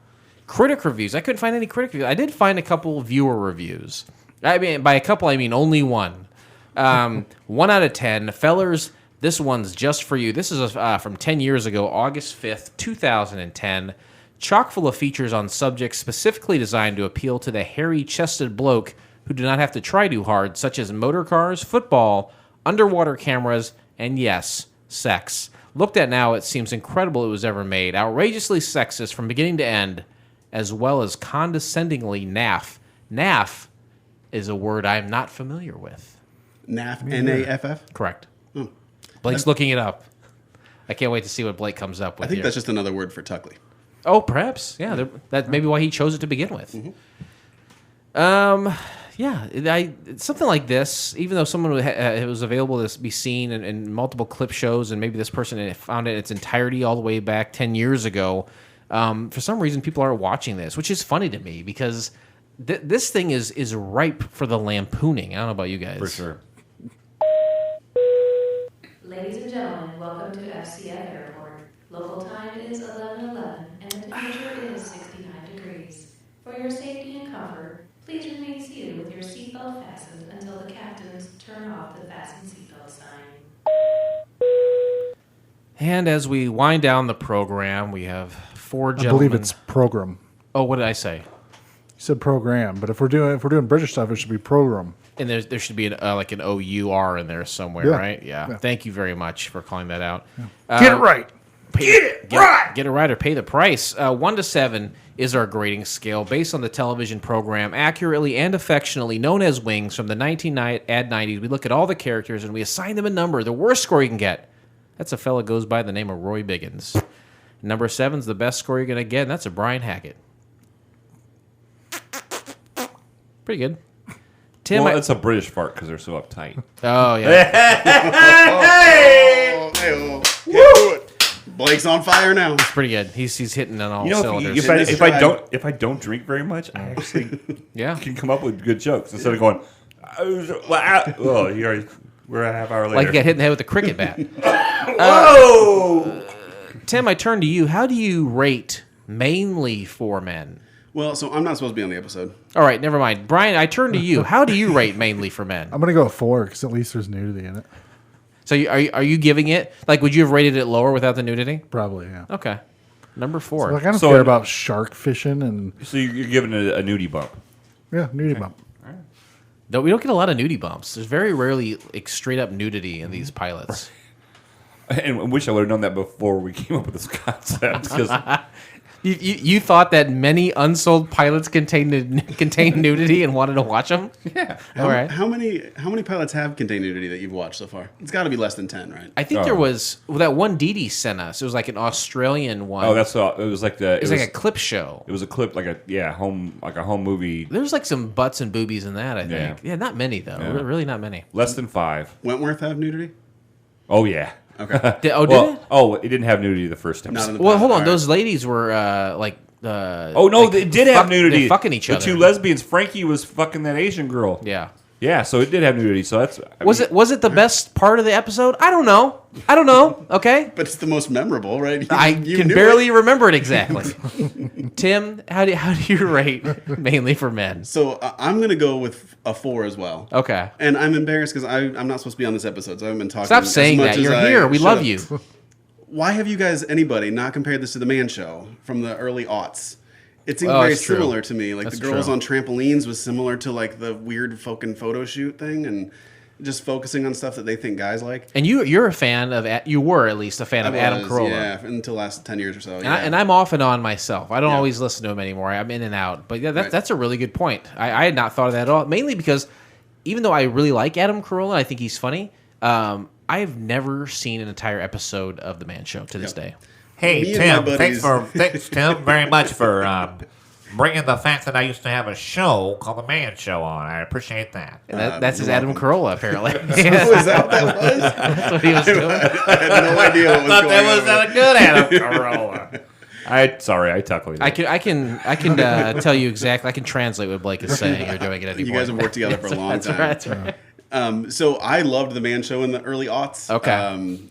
Critic reviews, I couldn't find any critic reviews. I did find a couple viewer reviews. I mean, by a couple, I mean only one. 1 out of 10. Fellers, this one's just for you. This is from 10 years ago, August 5th, 2010. Chock full of features on subjects specifically designed to appeal to the hairy-chested bloke who do not have to try too hard, such as motor cars, football, underwater cameras, and yes, sex. Looked at now, it seems incredible it was ever made. Outrageously sexist from beginning to end, as well as condescendingly naff. Naff is a word I'm not familiar with. NAF, N-A-F-F? Correct. Blake's looking it up. I can't wait to see what Blake comes up with. I think here. that's just another word for Tuckley. Oh, perhaps. Yeah, that may be why he chose it to begin with. Something like this, even though someone it was available to be seen in multiple clip shows, and maybe this person found it in its entirety all the way back 10 years ago, for some reason people aren't watching this, which is funny to me because this thing is ripe for the lampooning. I don't know about you guys. For sure. Ladies and gentlemen, welcome to FCF Airport. Local time is 11:11 and the temperature is 69 degrees. For your safety and comfort, please remain seated with your seatbelt fastened until the captains turn off the fasten seatbelt sign. And as we wind down the program, we have 4 I gentlemen. believe it's program. Oh, what did I say? You said program, but if we're doing British stuff, it should be program. And there should be like an OUR in there somewhere, Yeah. right? Yeah. Thank you very much for calling that out. Get it right. Get it right or pay the price. 1 to 7 is our grading scale based on the television program, accurately and affectionately known as Wings from the 1990s. We look at all the characters and we assign them a number. The worst score you can get. That's a fella goes by the name of Roy Biggins. Number 7's the best score you're going to get, and that's a Brian Hackett. Pretty good. Tim, Well, it's a British fart because they're so uptight. oh yeah, Blake's on fire now. pretty good. He's hitting on all You know, cylinders. if I don't drink very much, I actually Yeah. can come up with good jokes instead of going. We're a half hour later. Like you get hit in the head with a cricket bat. Whoa! Tim, I turn to you. How do you rate mainly for men? Well, so I'm not supposed to be on the episode. All right, never mind. Brian, I turn to you. How do you rate mainly for men? I'm gonna go 4 because at least there's nudity in it. So are you giving it, like, would you have rated it lower without the nudity? Probably, yeah. Okay. Number 4. Like, I don't So- care about shark fishing and So you're giving it a nudie bump. nudity bump. No, we don't get a lot of nudie bumps. There's very rarely like, straight up nudity in these pilots. And I wish I would have known that before we came up with this concept. Because You thought that many unsold pilots contained nudity and wanted to watch them? yeah, All right. How many pilots have contained nudity that you've watched so far? It's got to be less than 10, right? I think there was that one Dee Dee sent us. It was like an Australian one. oh, that's all. It was like it was like a clip show. It was a clip, like a home movie. There's like some butts and boobies in that, I think. Yeah, not many though. Yeah. Really not many. Less than 5. Wentworth have nudity? Oh yeah. Okay. Did Well, it? oh, it didn't have nudity the first Not in episode. the Well, pilot. hold on. All right. Those ladies were like. Oh no, like, they did have nudity. They're fucking each the other. two lesbians. Frankie was fucking that Asian girl. Yeah. Yeah, so it did have nudity. So that's Was it the best part of the episode? I don't know. Okay. But it's the most memorable, right? I You can knew barely it. remember it exactly. Tim, how do you rate mainly for men? So I'm going to go with a 4 as well. Okay. And I'm embarrassed because I'm not supposed to be on this episode, so I haven't been talking. Stop as saying much that. as You're I here. We should love have. you. Why have you guys, anybody, not compared this to the Man Show from the early aughts? It seemed Oh, very it's true. similar to me. Like That's the girls true. on trampolines was similar to like the weird fucking photo shoot thing, and just focusing on stuff that they think guys like. And you're a fan of you were at least a fan of Adam Was, Carolla. yeah, until the last 10 years or so. Yeah. And I'm off and on myself. I don't Yeah. always listen to him anymore. I'm in and out. But yeah, Right. that's a really good point. I had not thought of that at all. Mainly because even though I really like Adam Carolla, I think he's funny. I've never seen an entire episode of The Man Show to this day. Hey, Me and my Tim, buddies- thanks, Tim, very much for bringing the fact that I used to have a show called The Man Show on. I appreciate that. And that's his Adam Carolla, apparently. Oh, is that what that was? That's what he was doing. I had no idea what was Thought going that was on. a good Adam Carolla. I tuckled. I can tell you exactly. I can translate what Blake is saying. You're doing it anymore. You guys have worked together for a long time. That's right. So I loved The Man Show in the early aughts. Okay.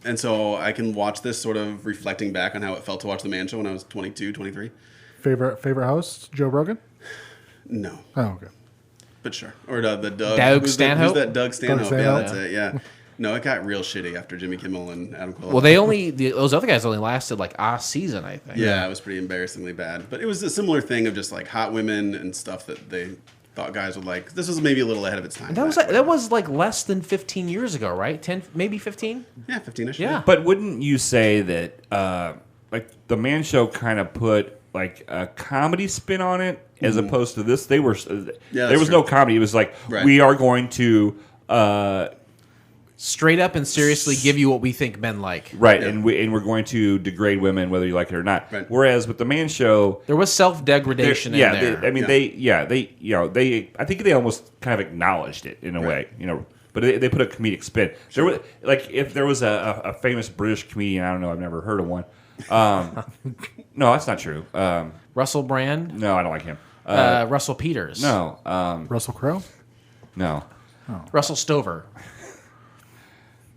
And so I can watch this sort of reflecting back on how it felt to watch The Man Show when I was 22, 23. Favorite host, Joe Rogan? No, Oh, okay. but sure. Or the Doug. Doug who's Stanhope? Who's that Doug Stanhope? Doug Yeah, Stanhope? that's it. Yeah. No, it got real shitty after Jimmy Kimmel and Adam Carolla. Well, those other guys only lasted like a season, I think. Yeah, it was pretty embarrassingly bad. But it was a similar thing of just like hot women and stuff that they thought guys would like. This was maybe a little ahead of its time. That was like less than 15 years ago, right? 10, maybe 15. Yeah, 15ish. Yeah. But wouldn't you say that like the Man Show kind of put like a comedy spin on it as opposed to this? They were there was no comedy. It was like Right. we are going to Straight up and seriously give you what we think men like. right, Yeah. and we're going to degrade women whether you like it or not. Right. Whereas with the Man Show, There was self-degradation in there. they I think they almost kind of acknowledged it in a way, but they put a comedic spin. There was like if there was a famous British comedian, I don't know, I've never heard of one. No, that's not true. Russell Brand, No, I don't like him. Russell Peters, No, Russell Crowe? no. Russell Stover.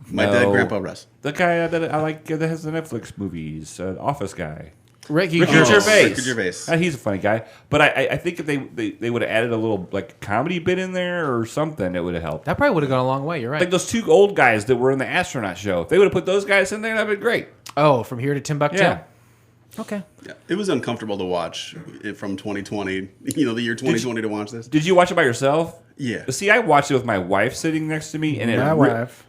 My No. dead grandpa Russ. The guy that I like that has the Netflix movies, Office guy. Ricky Richard Gervais. Ricky Gervais. He's a funny guy, but I think if they would have added a little like comedy bit in there or something, it would have helped. That probably would have gone a long way. You're right. Like those two old guys that were in the astronaut show. If they would have put those guys in there, that'd be great. Oh, from here to Timbuktu? Yeah. Okay. Yeah, it was uncomfortable to watch it from 2020. The year 2020 to watch this. Did you watch it by yourself? Yeah. See, I watched it with my wife sitting next to me, and My wife.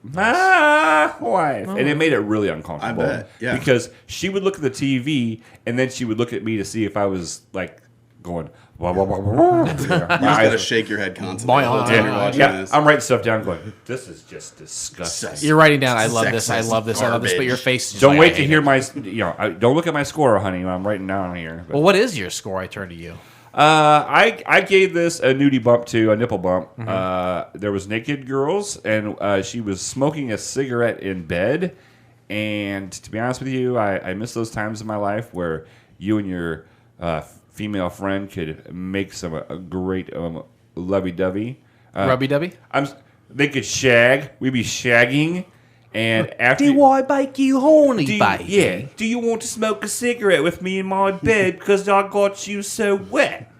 My wife, and it made it really uncomfortable. I bet, yeah. Because she would look at the TV, and then she would look at me to see if I was like going. Wah, wah, wah, wah. You just gotta shake your head constantly the whole time you're watching Yeah, this. I'm writing stuff down, going, "This is just disgusting." You're writing down, I love this, I Sexist love this, I love this, but garbage. your face is just Don't like, wait I to hate hear it. my, don't look at my score, honey. When I'm writing down here. But, Well, what is your score? I turn to you. I gave this a nudie bump to a nipple bump. There was naked girls, and she was smoking a cigarette in bed. And to be honest with you, I miss those times in my life where you and your female friend could make some a great lovey-dovey. Rubby-dubby? They could shag. We'd be shagging. And after Do I make you horny, baby? yeah. Do you want to smoke a cigarette with me in my bed because I got you so wet?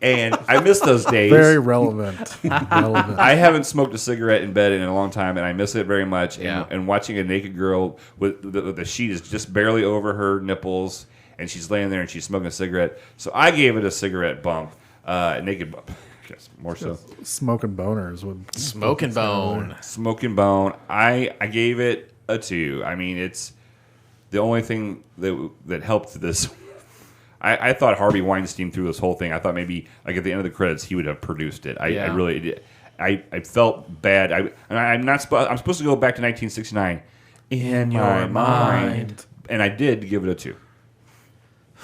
And I miss those days. Very relevant. relevant. I haven't smoked a cigarette in bed in a long time, and I miss it very much. Yeah. And watching a naked girl with the sheet is just barely over her nipples, and she's laying there and she's smoking a cigarette. So I gave it a cigarette bump, naked bump. I guess more so. Smoking boners with Smoking bone. Smoking bone. I gave it a 2. I mean, it's the only thing that helped this. I thought Harvey Weinstein through this whole thing. I thought maybe like at the end of the credits he would have produced it. I really did. I felt bad. I'm supposed to go back to 1969 in my mind, and I did give it a 2.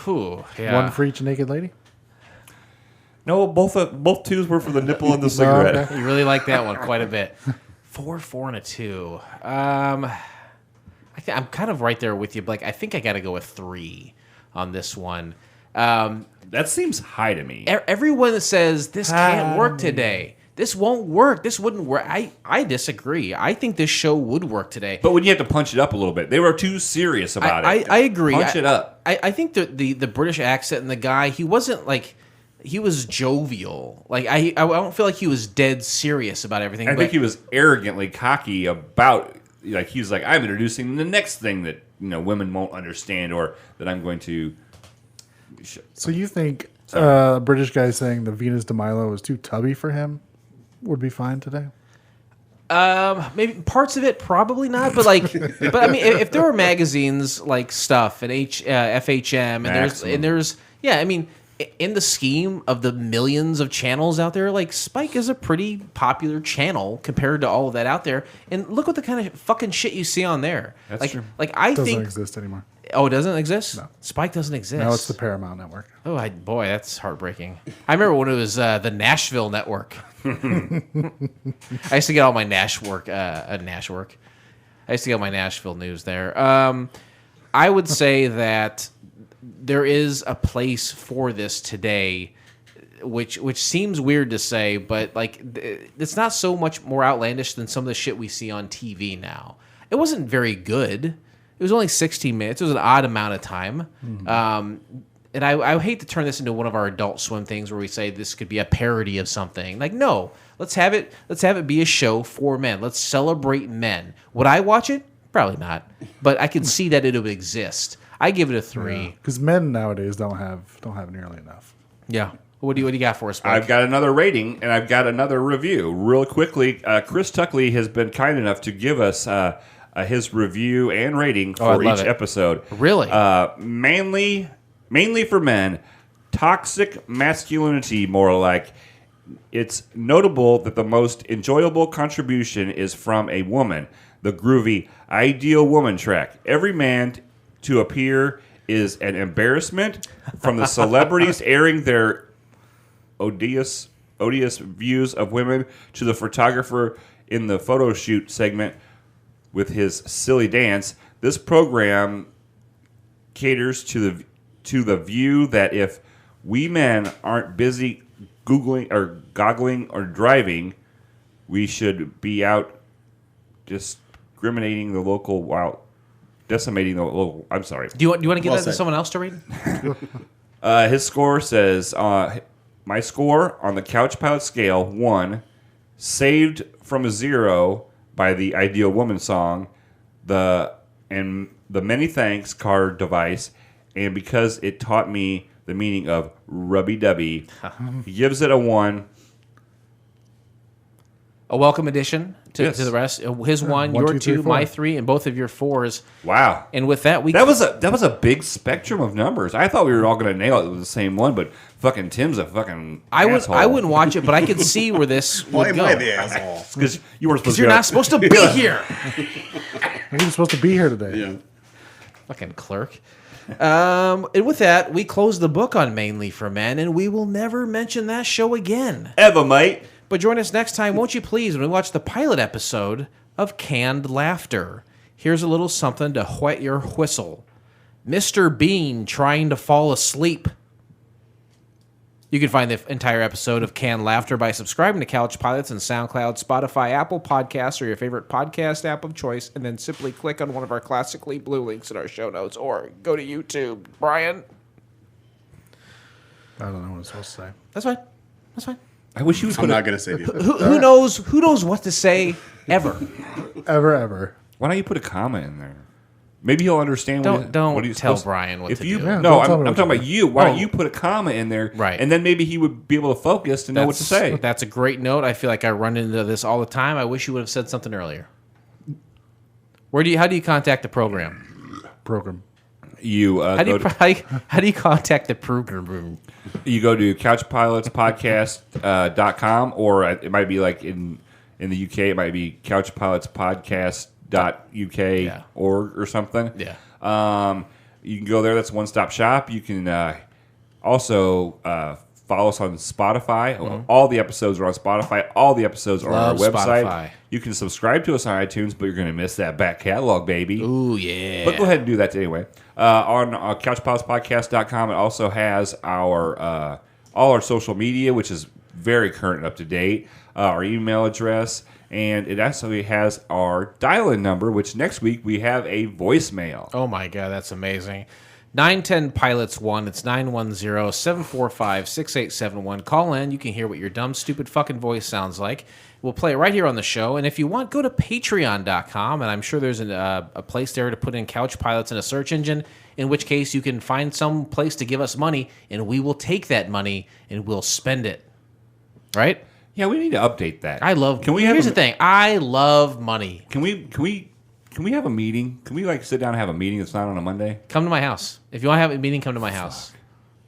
Whew, yeah. one for each naked lady. No, both 2s were for the nipple and the cigarette. okay. You really like that one quite a bit. 4, 4, and a 2. I'm kind of right there with you, Blake. I think I got to go with 3 on this one. That seems high to me. Everyone that says this can't work today, this won't work, this wouldn't work, I disagree. I think this show would work today. But when you have to punch it up a little bit, they were too serious about it. I agree. Punch it up. I think the British accent and the guy, he wasn't like, he was jovial. Like I don't feel like he was dead serious about everything. I but think he was arrogantly cocky about, like, he was like, I'm introducing the next thing that women won't understand, or that I'm going to. So you think a British guy saying the Venus de Milo was too tubby for him would be fine today? maybe parts of it, probably not. But but I mean, if there were magazines like Stuff and FHM, and Maximum. there's yeah, I mean, in the scheme of the millions of channels out there, like Spike is a pretty popular channel compared to all of that out there. And look what the kind of fucking shit you see on there. That's true. Like I Doesn't think. exist anymore. Oh, it doesn't exist? No. Spike doesn't exist. Now it's the Paramount Network. Oh, boy, that's heartbreaking. I remember when it was the Nashville Network. I used to get all my Nashville news there. I would say that there is a place for this today, which seems weird to say, but like it's not so much more outlandish than some of the shit we see on TV now. It wasn't very good. It was only 16 minutes. It was an odd amount of time. And I hate to turn this into one of our Adult Swim things where we say this could be a parody of something. Like, no, let's have it be a show for men. Let's celebrate men. Would I watch it? Probably not. But I can see that it would exist. I give it a 3. Because men nowadays don't have nearly enough. Yeah. What do you got for us, Spike? I've got another rating and I've got another review. Real quickly, Chris Tuckley has been kind enough to give us his review and rating for each episode. Really? Mainly for men, toxic masculinity, more like. It's notable that the most enjoyable contribution is from a woman. The groovy Ideal Woman track. Every man to appear is an embarrassment, from the celebrities airing their odious views of women to the photographer in the photo shoot segment with his silly dance. This program caters to the view that if we men aren't busy googling or goggling or driving, we should be out decimating the local. I'm sorry. Do you want to give Well that to said. someone else to read? His score says, my score on the Couch Pilot scale, 1, saved from a 0 by the Ideal Woman song, the Many Thanks card device, and because it taught me the meaning of rubby-dubby. He gives it a 1. A welcome addition to the rest. His 1, your 2, my 3, and both of your 4s. Wow. And with that, That was a big spectrum of numbers. I thought we were all going to nail it with the same one, but fucking Tim's a fucking asshole. I wouldn't watch it, but I could see where this Why would am go. I the asshole? Because you were supposed Because to you're go- not supposed to be here. You're even supposed to be here today. Yeah. Fucking clerk. And with that, we close the book on Mainly for Men, and we will never mention that show again. Ever, mate. But join us next time, won't you please, when we watch the pilot episode of Canned Laughter. Here's a little something to whet your whistle. Mr. Bean trying to fall asleep. You can find the entire episode of Canned Laughter by subscribing to Couch Pilots on SoundCloud, Spotify, Apple Podcasts, or your favorite podcast app of choice, and then simply click on one of our classically blue links in our show notes, or go to YouTube. Brian? I don't know what I'm supposed to say. That's fine. That's fine. I wish you would I'm put not it. going to say anything. Who knows what to say ever? Ever. Why don't you put a comma in there? Maybe he'll understand. Don't what he's tell supposed- Brian what if to you, do. Yeah, No, don't tell I'm me what talking to about do. you. Why don't Oh. you put a comma in there? Right. And then maybe he would be able to focus to know what to say. That's a great note. I feel like I run into this all the time. I wish you would have said something earlier. How do you contact the program? Program. You How do go you to, how do you contact the program? you go to couchpilotspodcast.com, or it might be like in the UK, it might be couchpilotspodcast.uk or something. Yeah. You can go there. That's a one-stop shop. You can also follow us on Spotify. All the episodes are on Spotify. All the episodes are Love on our website. Spotify. You can subscribe to us on iTunes, but you're going to miss that back catalog, baby. Ooh yeah. But go ahead and do that anyway. On couchpilotspodcast.com, it also has our all our social media, which is very current and up to date, our email address, and it actually has our dial-in number, which next week we have a voicemail. Oh my god, that's amazing. 910 Pilots 1. It's 910-745-6871. Call in. You can hear what your dumb, stupid fucking voice sounds like. We'll play it right here on the show. And if you want, go to patreon.com, and I'm sure there's a place there to put in Couch Pilots in a search engine, in which case you can find some place to give us money, and we will take that money and we'll spend it. Right? Yeah, we need to update that. I love. Can we have Here's a- the thing. I love money. Can we have a meeting? Can we like sit down and have a meeting that's not on a Monday? Come to my house. If you want to have a meeting, come to my house.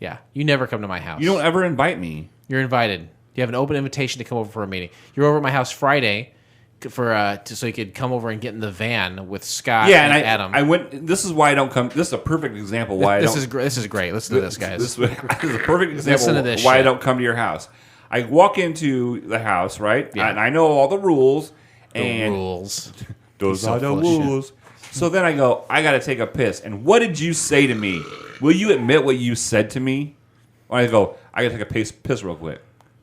Yeah, you never come to my house. You don't ever invite me. You're invited. You have an open invitation to come over for a meeting. You're over at my house Friday so you could come over and get in the van with Scott and Adam. I went. This is why I don't come. This is a perfect example why This is great. Listen to this, guys. This is a perfect example Listen to this why I shit. don't come to your house. I walk into the house, right? Yeah. And I know all the rules. And Rules. those so are the full of shit. rules. So then I go, I got to take a piss. And what did you say to me? Will you admit what you said to me? Or I go, I got to take a piss real quick.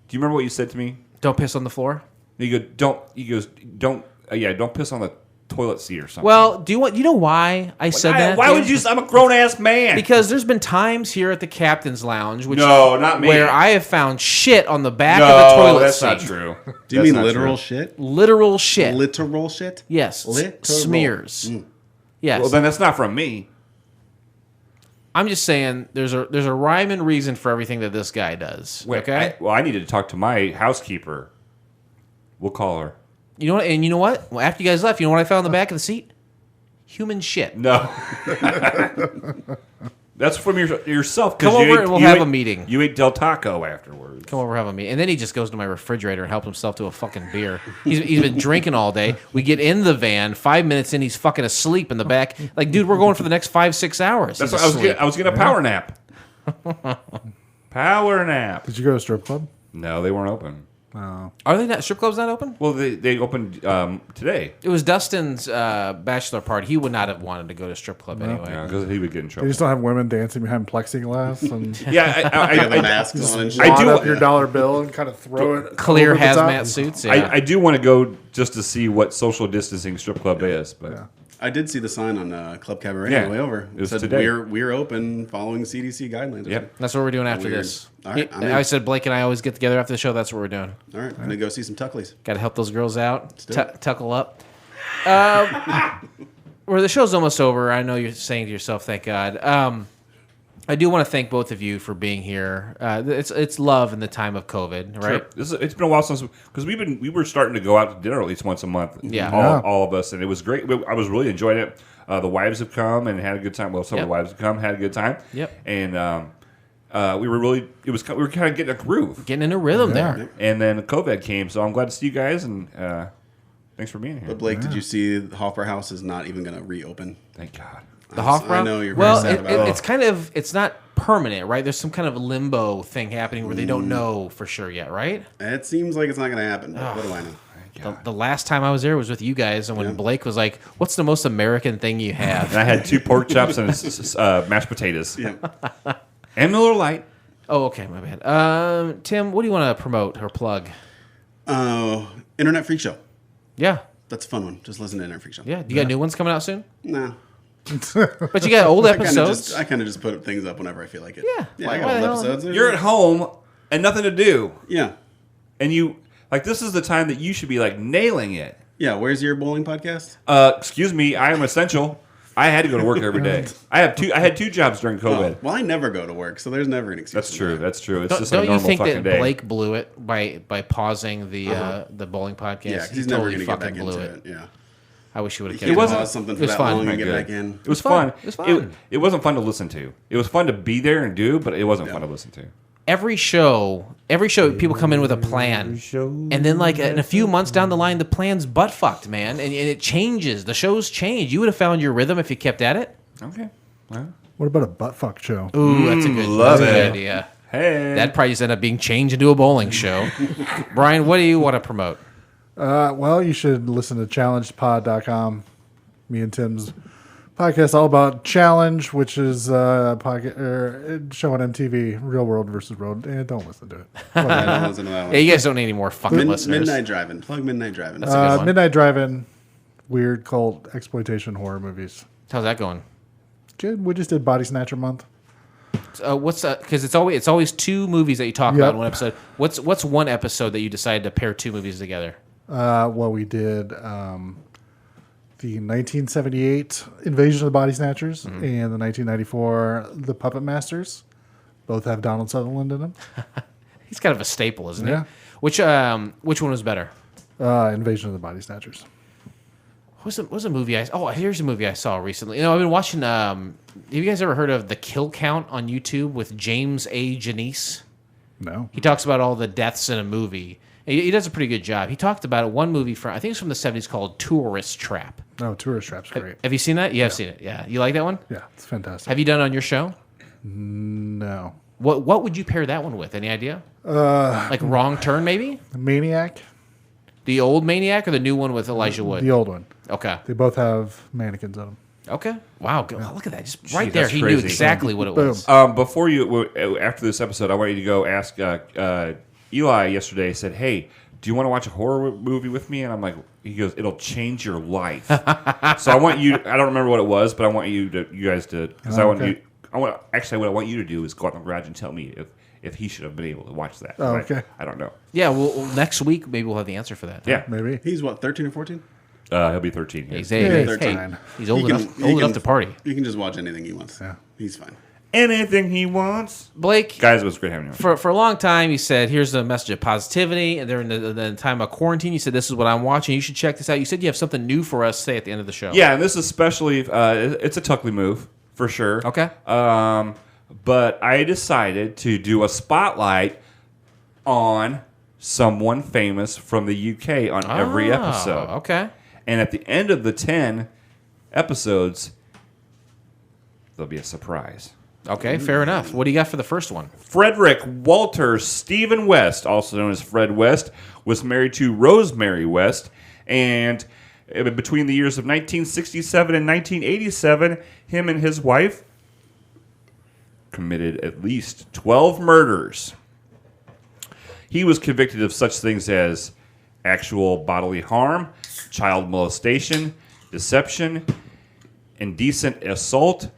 Do you remember what you said to me? Don't piss on the floor. And you go, don't. He goes, don't. Don't piss on the toilet seat or something. Well, you know why I said that? Why would you? I'm a grown ass man. Because there's been times here at the Captain's Lounge, No, not me. where I have found shit on the back of the toilet that's seat. not true. Do you That's mean not literal true. shit? Literal shit. Literal shit? Yes. Literal. Smears. Yes. Well, then that's not from me. I'm just saying there's a rhyme and reason for everything that this guy does. Okay? I needed to talk to my housekeeper. We'll call her. You know what? And you know what? Well, after you guys left, you know what I found on the back of the seat? Human shit. No. That's from yourself. Come over and we'll have a meeting. You ate Del Taco afterwards. Come over, have a meeting. And then he just goes to my refrigerator and helps himself to a fucking beer. He's been drinking all day. We get in the van. 5 minutes in, he's fucking asleep in the back. Like, dude, we're going for the next 5-6 hours. That's He's what asleep. I was getting a power nap. Power nap. Did you go to a strip club? No, they weren't open. Are they not? Strip club's not open? Well, they opened today. It was Dustin's bachelor party. He would not have wanted to go to strip club anyway. Because he would get in They trouble. just don't have women dancing behind plexiglass and Yeah, You have the masks on and shit. I do- wad up your dollar bill and kind of throw it Clear over the top. hazmat suits. Yeah. I do want to go just to see what social distancing strip club is, but I did see the sign on Club Cabaret Yeah. on the way over. It was said today. we're open following CDC guidelines. Yep. That's what we're doing after Weird. this. All right, I'm in. I said Blake and I always get together after the show. That's what we're doing. All right, I'm gonna go see some Tuckleys. Got to help those girls out. do it. Tuckle up. Where the show's almost over. I know you're saying to yourself, "Thank God." I do want to thank both of you for being here. It's love in the time of COVID, right? Sure. It's been a while since because we were starting to go out to dinner at least once a month. Yeah. all of us, and it was great. I was really enjoying it. The wives have come and had a good time. Well, some of the wives have come, had a good time. Yep. And we were kind of getting a groove. Getting in a rhythm there. And then COVID came, so I'm glad to see you guys and thanks for being here. But Blake, did you see the Hofbrau House is not even gonna reopen? Thank God. The Hofbrau? I know you're very sad about it. It's kind of it's not permanent, right? There's some kind of limbo thing happening where they don't know for sure yet, right? It seems like it's not gonna happen. But what do I know? The last time I was there was with you guys, and when Blake was like, "What's the most American thing you have?" And I had 2 pork chops and mashed potatoes. Yeah. And Miller Lite. Oh, okay, my bad. Tim, what do you want to promote or plug? Internet Freak Show. Yeah, That's a fun one. Just listen to Internet Freak Show. yeah. Do you got new ones coming out soon? Nah. But you got old I episodes. kind of just put things up whenever I feel like it. Yeah. Yeah, I Why got the old hell? episodes. You're at home and nothing to do. Yeah. And you like this is the time that you should be like nailing it. Yeah, where's your bowling podcast? Excuse me, I am essential. I had to go to work every day. I had 2 jobs during COVID. Well, I never go to work, so there's never an excuse. That's for true. that. That's true. It's just Don't like a you normal think fucking that day. Blake blew it by pausing the bowling podcast? Yeah, 'cause He he's never totally going to get fucking back blew into it. Yeah. I wish you would have He kept can't it. pause something it for was that fun. long and get Good. back in. It was fun. fun. It was fun. It wasn't fun to listen to. It was fun to be there and do, but it wasn't fun to listen to. Every show, people come in with a plan, and then like in a few months down the line, the plan's butt fucked, man, and it changes. The shows change. You would have found your rhythm if you kept at it. Okay. Well, What about a butt fuck show? Ooh, that's a love good it. idea. hey. That'd probably just end up being changed into a bowling show. Brian, what do you want to promote? Well, you should listen to challengedpod.com. Me and Tim's podcast all about Challenge, which is a show on MTV, Real World versus Road. Don't listen to it. I don't listen to that one. Yeah, you guys don't need any more fucking listeners. Midnight Driving. Plug Midnight Driving. That's a good one. Midnight Drive-In, weird cult exploitation horror movies. How's that going? Good. We just did Body Snatcher Month. What's because it's always 2 movies that you talk Yep. about in one episode. What's one episode that you decided to pair 2 movies together? Well, we did the 1978 Invasion of the Body Snatchers and the 1994 The Puppet Masters. Both have Donald Sutherland in them. He's kind of a staple, isn't Yeah. he? Which one was better? Invasion of the Body Snatchers. What's a movie here's a movie I saw recently. I've been watching you guys ever heard of the Kill Count on YouTube with James A. Janice? No. He talks about all the deaths in a movie. He does a pretty good job. He talked about one movie from, I think it's from the 70s, called Tourist Trap. No, Tourist Trap's great. Have you seen that? You have seen it, yeah. You like that one? Yeah, it's fantastic. Have you done it on your show? No. What would you pair that one with? Any idea? Like Wrong Turn, maybe? Maniac, The old Maniac or the new one with Elijah Wood? the old one. Okay. They both have mannequins on them. Okay. Wow. Look at that. Just right Gee, there. that's He knew crazy. exactly what it Boom. was. Before after this episode, I want you to go ask Eli yesterday. Said, "Hey, do you want to watch a horror movie with me?" And I'm like, he goes, "It'll change your life." So I want you. I don't remember what it was, but I want you guys to, because I want okay. you. What I want you to do is go out in the garage and tell me if he should have been able to watch that. Oh, okay. I don't know. Yeah. Well, next week maybe we'll have the answer for that. Yeah. Maybe. He's what, 13 or 14? He'll be 13. Here. He's, Yeah, hey, 13. he's old He can- enough. he Old can- enough to party. You can just watch anything he wants. Yeah. He's fine. Anything he wants. Blake, Guys, it was great having you. for a long time, you said, here's a message of positivity. And during the time of quarantine, you said, this is what I'm watching. You should check this out. You said you have something new for us, say, at the end of the show. Yeah, and this is especially, it's a Tuckley move, for sure. Okay. But I decided to do a spotlight on someone famous from the UK on every episode. Okay. And at the end of the 10 episodes, there'll be a surprise. Okay, fair enough. What do you got for the first one? Frederick Walter Stephen West, also known as Fred West, was married to Rosemary West, and between the years of 1967 and 1987, him and his wife committed at least 12 murders. He was convicted of such things as actual bodily harm, child molestation, deception, indecent assault,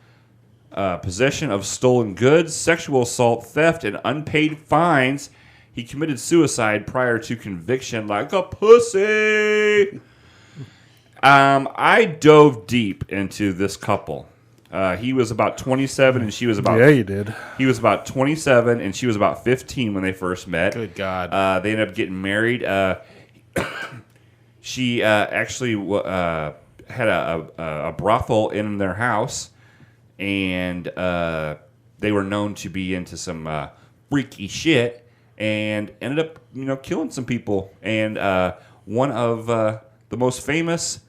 possession of stolen goods, sexual assault, theft, and unpaid fines. He committed suicide prior to conviction like a pussy. I dove deep into this couple. He was about 27 and she was about... Yeah, you did. He was about 27 and she was about 15 when they first met. Good God. They ended up getting married. She actually had a brothel in their house, and they were known to be into some freaky shit, and ended up, killing some people. And one of the most famous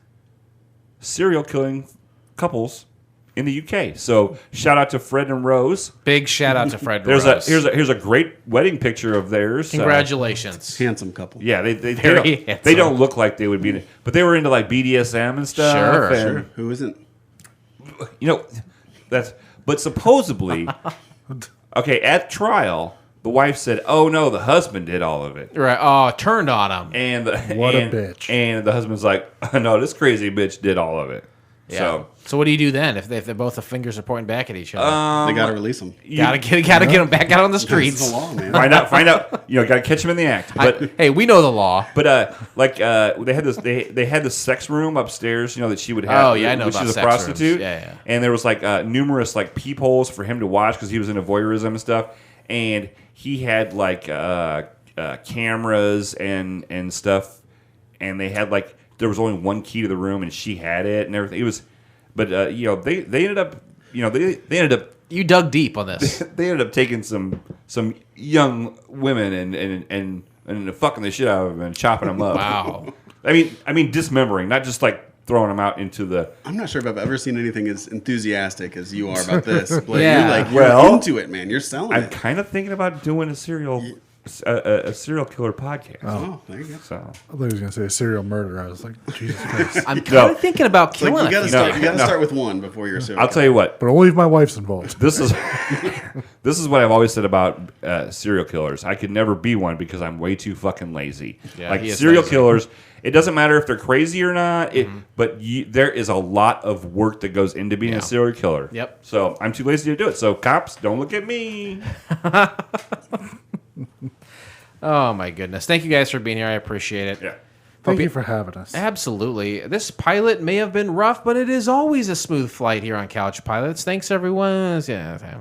serial killing couples in the UK. So shout out to Fred and Rose. Big shout out to Fred There's Rose. here's a great wedding picture of theirs. Congratulations. Handsome couple. Yeah, they Very don't, handsome. they don't look like they would be, but they were into like BDSM and stuff. Sure, and, Sure. Who isn't? But supposedly, okay, at trial, the wife said, "Oh no, the husband did all of it," Right. Oh, turned on him. and What a bitch. And the husband's like, "No, this crazy bitch did all of it." Yeah. So what do you do then if they're both the fingers are pointing back at each other? They got to release him. gotta get them back out on the It's streets. the law, man. find out. Got to catch him in the act. But Hey, we know the law. they had this they had this sex room upstairs, that she would have. Oh, yeah, I know She's about a sex prostitute. rooms. Yeah. And there was numerous peepholes for him to watch because he was into voyeurism and stuff. And he had cameras and stuff. And they had there was only one key to the room, and she had it and everything. It was, but they ended up they ended up. You dug deep on this. They ended up taking some young women and fucking the shit out of them and chopping them up. Wow. I mean dismembering, not just throwing them out into the. I'm not sure if I've ever seen anything as enthusiastic as you are about this. Blake. Yeah. You're into it, man. You're selling I'm it. kind of thinking about doing a serial killer podcast. Oh, there you go. So I thought he was going to say serial murder. I was like, Jesus Christ. I'm kind of thinking about Like killing you got to a start. No, You got to no. start with one before you're serial. I'll tell you what. But only if my wife's involved. This is this is what I've always said about serial killers. I could never be one because I'm way too fucking lazy. Yeah, he is serial lazy. killers, it doesn't matter if they're crazy or not. But there is a lot of work that goes into being Yeah. a serial killer. Yep. So I'm too lazy to do it. So cops, don't look at me. Oh my goodness. Thank you guys for being here. I appreciate it. Yeah. Thank you for having us. Absolutely. This pilot may have been rough, but it is always a smooth flight here on Couch Pilots. Thanks everyone. Yeah.